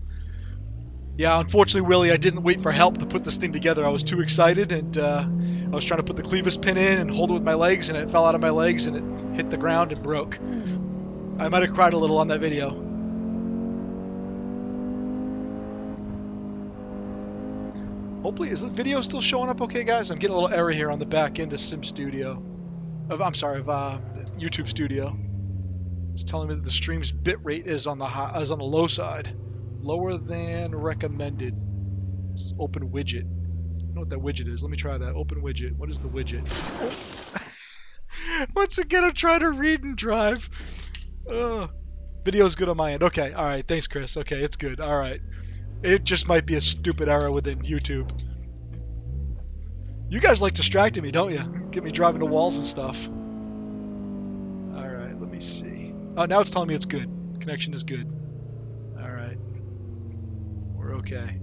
yeah, unfortunately, Willie, I didn't wait for help to put this thing together. I was too excited, and I was trying to put the clevis pin in and hold it with my legs, and it fell out of my legs, and it hit the ground and broke. I might have cried a little on that video. Hopefully, is the video still showing up okay, guys? I'm getting a little error here on the back end of Sim Studio. I'm sorry, of YouTube Studio. It's telling me that the stream's bitrate is on the low side. Lower than recommended. This is open widget. I don't know what that widget is. Let me try that. Open widget. What is the widget? Oh. Once again, I'm trying to read and drive. Video's good on my end. Okay, all right. Thanks, Chris. Okay, it's good. All right. It just might be a stupid error within YouTube. You guys like distracting me, don't you? Get me driving to walls and stuff. All right, let me see. Oh, now it's telling me it's good. Connection is good. All right. We're okay.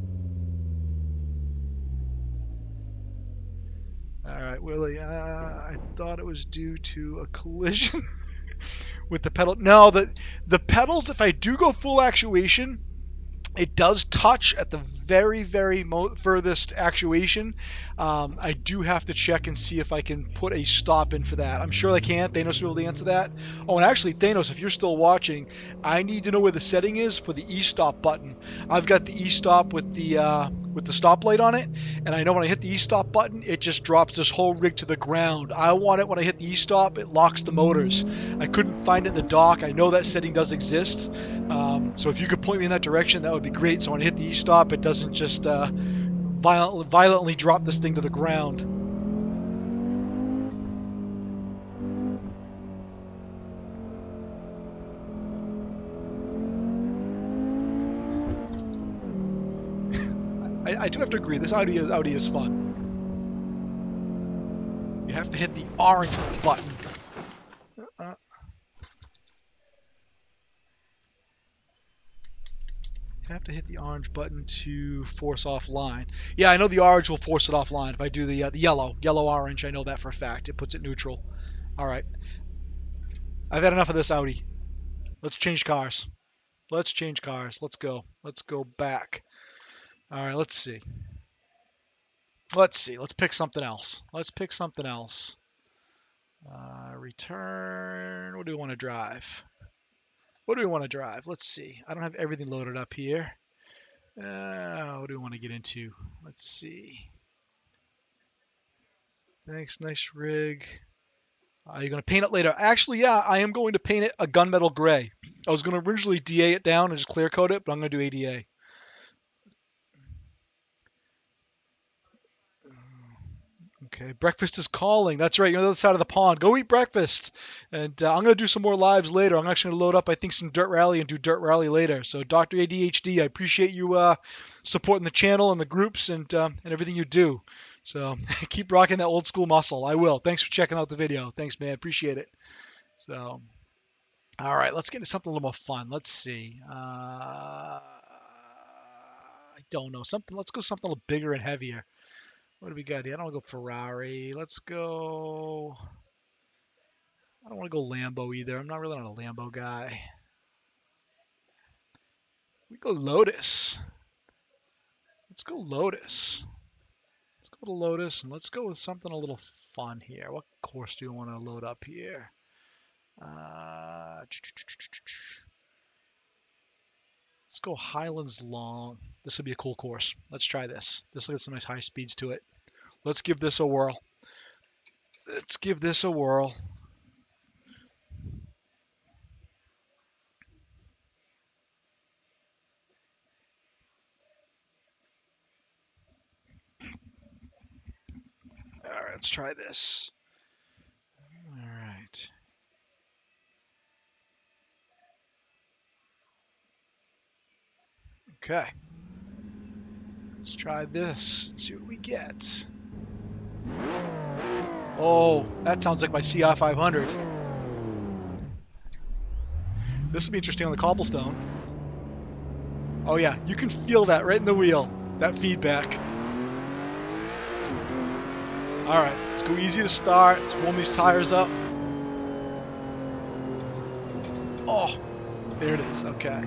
All right, Willie. I thought it was due to a collision with the pedal. No, the pedals, if I do go full actuation, it does touch at the very, very furthest actuation. I do have to check and see if I can put a stop in for that. I'm sure I can. Thanos will be able to answer that. Oh, and actually, Thanos, if you're still watching, I need to know where the setting is for the e-stop button. I've got the e-stop with the stoplight on it, and I know when I hit the e-stop button, it just drops this whole rig to the ground. I want it when I hit the e-stop, it locks the motors. I couldn't find it in the dock. I know that setting does exist. So if you could point me in that direction, that would be great. So when I hit the e-stop, it doesn't just violently drop this thing to the ground. I do have to agree. This Audi is fun. You have to hit the orange button. You have to hit the orange button to force offline. Yeah, I know the orange will force it offline. If I do the yellow orange, I know that for a fact. It puts it neutral. All right. I've had enough of this Audi. Let's change cars. Let's change cars. Let's go. Let's go back. All right, let's see. Let's see. Let's pick something else. Let's pick something else. Return. What do we want to drive? What do we want to drive? Let's see. I don't have everything loaded up here. What do we want to get into? Let's see. Thanks. Nice rig. You're going to paint it later. Actually, yeah, I am going to paint it a gunmetal gray. I was going to originally DA it down and just clear coat it, but I'm going to do ADA. Okay, breakfast is calling. That's right. You're on the other side of the pond. Go eat breakfast. And I'm going to do some more lives later. I'm actually going to load up, I think, some Dirt Rally and do Dirt Rally later. So, Dr. ADHD, I appreciate you supporting the channel and the groups and everything you do. So, keep rocking that old school muscle. I will. Thanks for checking out the video. Thanks, man. Appreciate it. So, all right, let's get into something a little more fun. Let's see. I don't know. Let's go something a little bigger and heavier. What do we got here? I don't want to go Ferrari. Let's go. I don't want to go Lambo either. I'm not really not a Lambo guy. We go Lotus. Let's go Lotus. Let's go to Lotus and let's go with something a little fun here. What course do you want to load up here? Let's go Highlands Long. This would be a cool course. Let's try this. This will get some nice high speeds to it. Let's give this a whirl. Let's give this a whirl. All right, let's try this. All right. Okay. Let's try this and see what we get. Oh, that sounds like my CI 500. This will be interesting on the cobblestone. Oh yeah, you can feel that right in the wheel, that feedback. All right, let's go easy to start. Let's warm these tires up. Oh, there it is. Okay.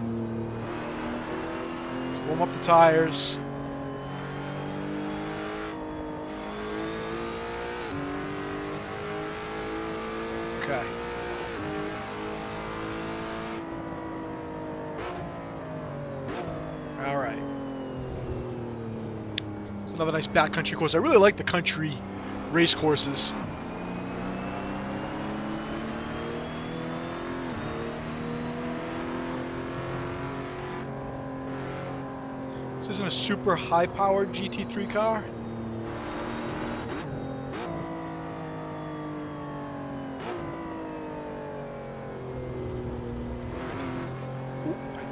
Let's warm up the tires. Okay. All right. It's another nice backcountry course. I really like the country race courses. This isn't a super high-powered GT3 car.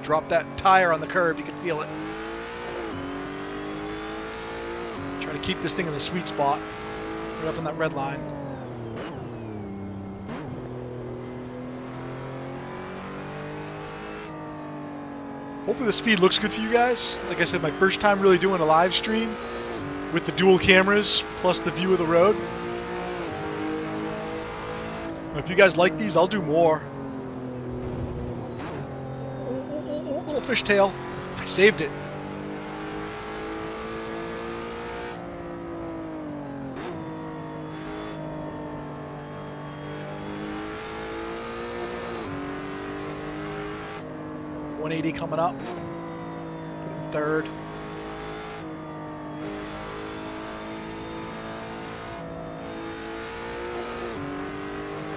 drop that tire on the curb, you can feel it. Try to keep this thing in the sweet spot, right up on that red line. Hopefully this feed looks good for you guys. Like I said, my first time really doing a live stream with the dual cameras plus the view of the road. If you guys like these, I'll do more. Little fishtail. I saved it. .180 coming up. Put it in third.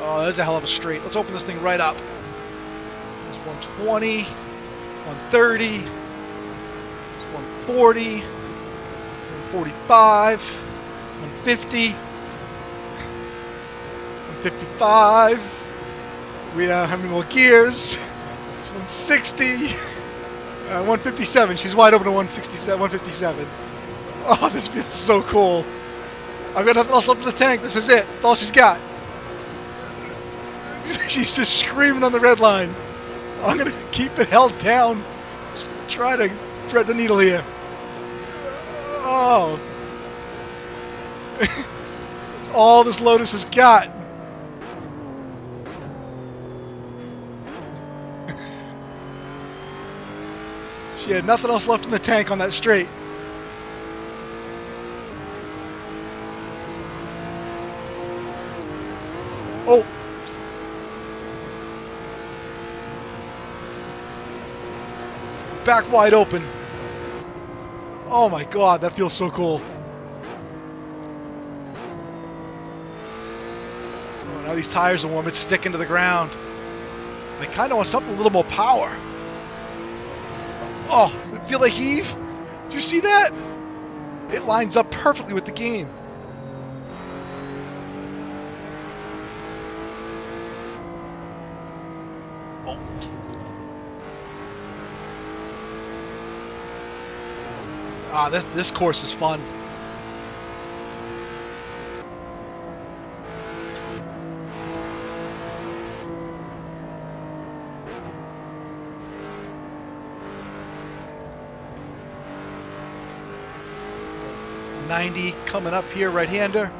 Oh, there's a hell of a straight. Let's open this thing right up. There's 120, 130, there's 140, 145, 150, 155. We have how many more gears? It's 160, 157. She's wide open to 167, 157. Oh, this feels so cool. I've got nothing else left in the tank. This is it. That's all she's got. She's just screaming on the red line. I'm going to keep it held down. Let's try to thread the needle here. Oh. That's all this Lotus has got. She had nothing else left in the tank on that straight. Oh. Back wide open. Oh my god, that feels so cool. Oh, now these tires are warm, it's sticking to the ground. I kind of want something a little more power. Oh, feel the heave? Do you see that? It lines up perfectly with the game. Oh. Ah, this course is fun. .90 coming up here, right-hander.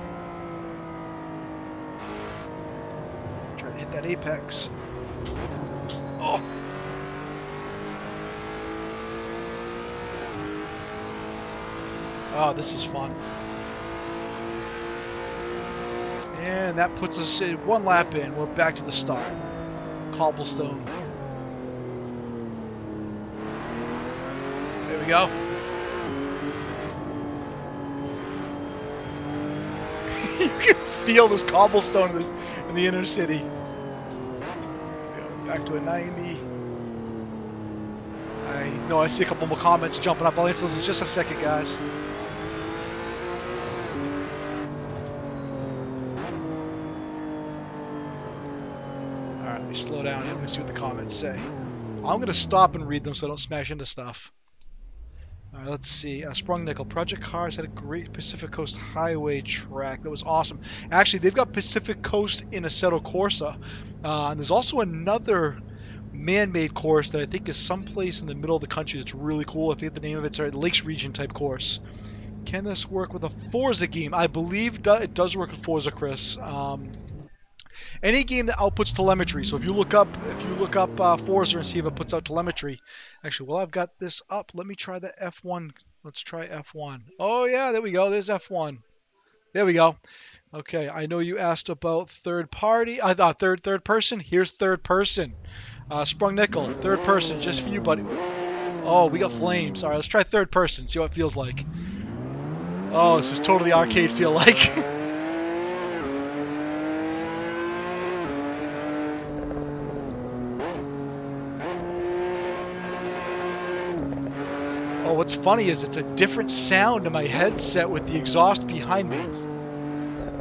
Try to hit that apex. Oh. Oh, this is fun. And that puts us in one lap in. We're back to the start. Cobblestone. There we go. You can feel this cobblestone in the inner city. Back to a 90. I know I see a couple more comments jumping up. I'll answer those in just a second, guys. Alright, let me slow down here. Let me see what the comments say. I'm going to stop and read them so I don't smash into stuff. Alright, let's see. Sprung Nickel. Project Cars had a great Pacific Coast Highway track. That was awesome. Actually, they've got Pacific Coast in Assetto Corsa. And there's also another man-made course that I think is someplace in the middle of the country that's really cool. I forget the name of it. Sorry, the Lakes Region type course. Can this work with a Forza game? I believe it does work with Forza, Chris. Any game that outputs telemetry. So if you look up Forza and see if it puts out telemetry. Actually, while I've got this up, let me try the F1. Let's try F1. Oh yeah, there we go. There's F1. There we go. Okay, I know you asked about third party. I thought third person. Here's third person. Sprung Nickel, third person, just for you, buddy. Oh, we got flames. All right, let's try third person. See what it feels like. Oh, this is totally arcade feel like. Oh, what's funny is it's a different sound in my headset with the exhaust behind me.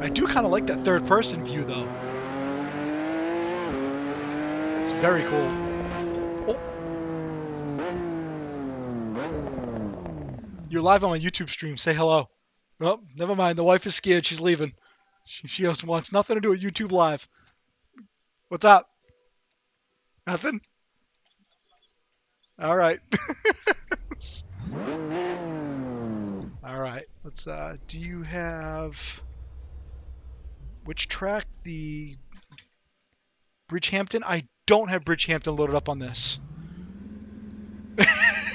I do kind of like that third person view though. It's very cool. Oh. You're live on my YouTube stream. Say hello. Oh, never mind. The wife is scared. She's leaving. She wants nothing to do with YouTube Live. What's up? Nothing? All right. All right. Let's. Do you have which track? The Bridgehampton? I don't have Bridgehampton loaded up on this.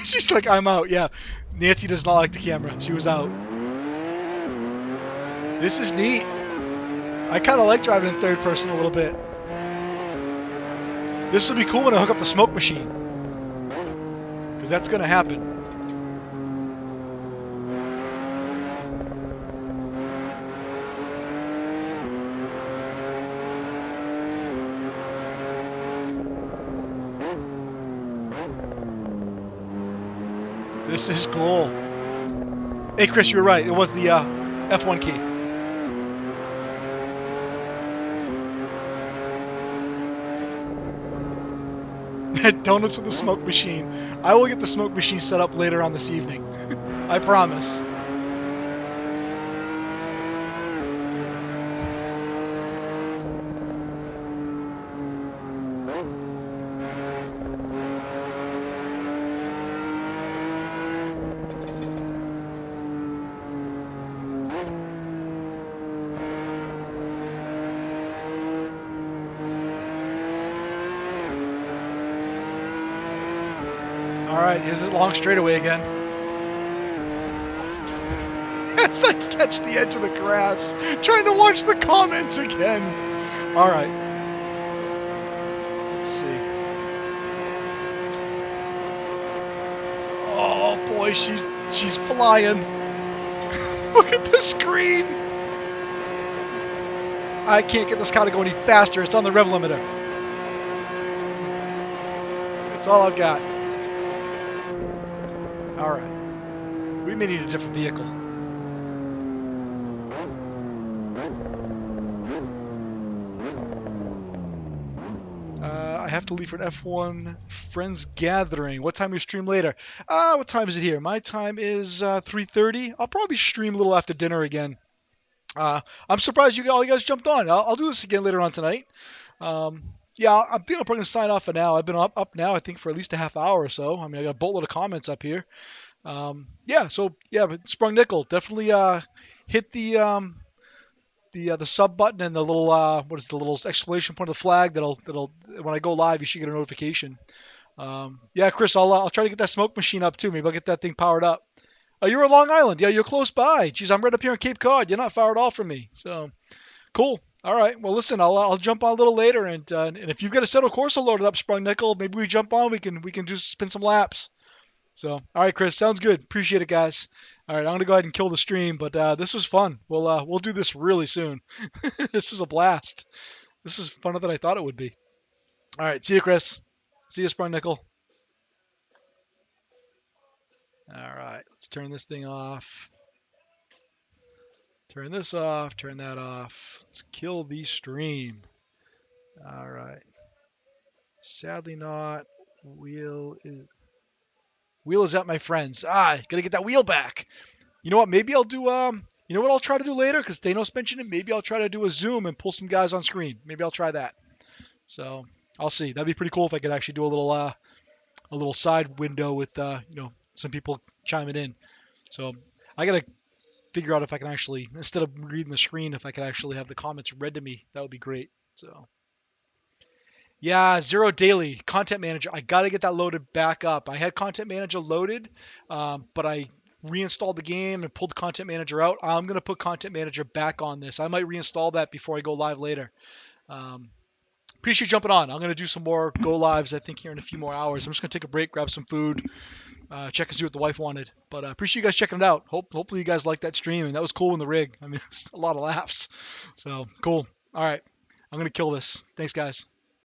She's like, I'm out. Yeah. Nancy does not like the camera. She was out. This is neat. I kind of like driving in third person a little bit. This will be cool when I hook up the smoke machine. Because that's going to happen. This is cool. Hey, Chris, you were right. It was the F1 key. Donuts with the smoke machine. I will get the smoke machine set up later on this evening. I promise. Alright, here's this long straightaway again. As I catch the edge of the grass, trying to watch the comments again. Alright. Let's see. Oh boy, she's flying. Look at the screen. I can't get this car to go any faster. It's on the rev limiter. That's all I've got. Alright. We may need a different vehicle. I have to leave for an F1 Friends Gathering. What time do you stream later? What time is it here? My time is 3:30. I'll probably stream a little after dinner again. I'm surprised all you guys jumped on. I'll do this again later on tonight. Yeah, I think I'm probably going to sign off for now. I've been up now, I think, for at least a half hour or so. I mean, I got a boatload of comments up here. But Sprung Nickel, definitely hit the sub button and the little the little exclamation point of the flag that'll when I go live you should get a notification. Yeah, Chris, I'll try to get that smoke machine up too. Maybe I'll get that thing powered up. Oh, you're in Long Island. Yeah, you're close by. Geez, I'm right up here on Cape Cod. You're not far at all from me. So cool. All right. Well, listen, I'll jump on a little later, and if you've got a Assetto Corsa loaded up, Sprung Nickel, maybe we jump on. We can just spin some laps. So, all right, Chris, sounds good. Appreciate it, guys. All right, I'm gonna go ahead and kill the stream, but this was fun. We'll do this really soon. This is a blast. This is funner than I thought it would be. All right, see you, Chris. See you, Sprung Nickel. All right, let's turn this thing off. Turn this off. Turn that off. Let's kill the stream. All right. Sadly not. Wheel is at my friends. Gotta get that wheel back. You know what? Maybe I'll do you know what I'll try to do later? Because Thanos mentioned it. Maybe I'll try to do a Zoom and pull some guys on screen. Maybe I'll try that. So I'll see. That'd be pretty cool if I could actually do a little side window with some people chiming in. So I gotta figure out if I can actually, instead of reading the screen, if I could actually have the comments read to me. That would be great. So yeah, Zero Daily Content Manager. I gotta get that loaded back up. I had Content Manager loaded, but I reinstalled the game and pulled Content Manager out. I'm gonna put Content Manager back on this. I might reinstall that before I go live later. Appreciate you jumping on. I'm gonna do some more go lives. I think here in a few more hours. I'm just gonna take a break, grab some food, check and see what the wife wanted. But appreciate you guys checking it out. Hopefully you guys like that stream, and that was cool in the rig. I mean, it was a lot of laughs. So cool. All right, I'm gonna kill this. Thanks, guys.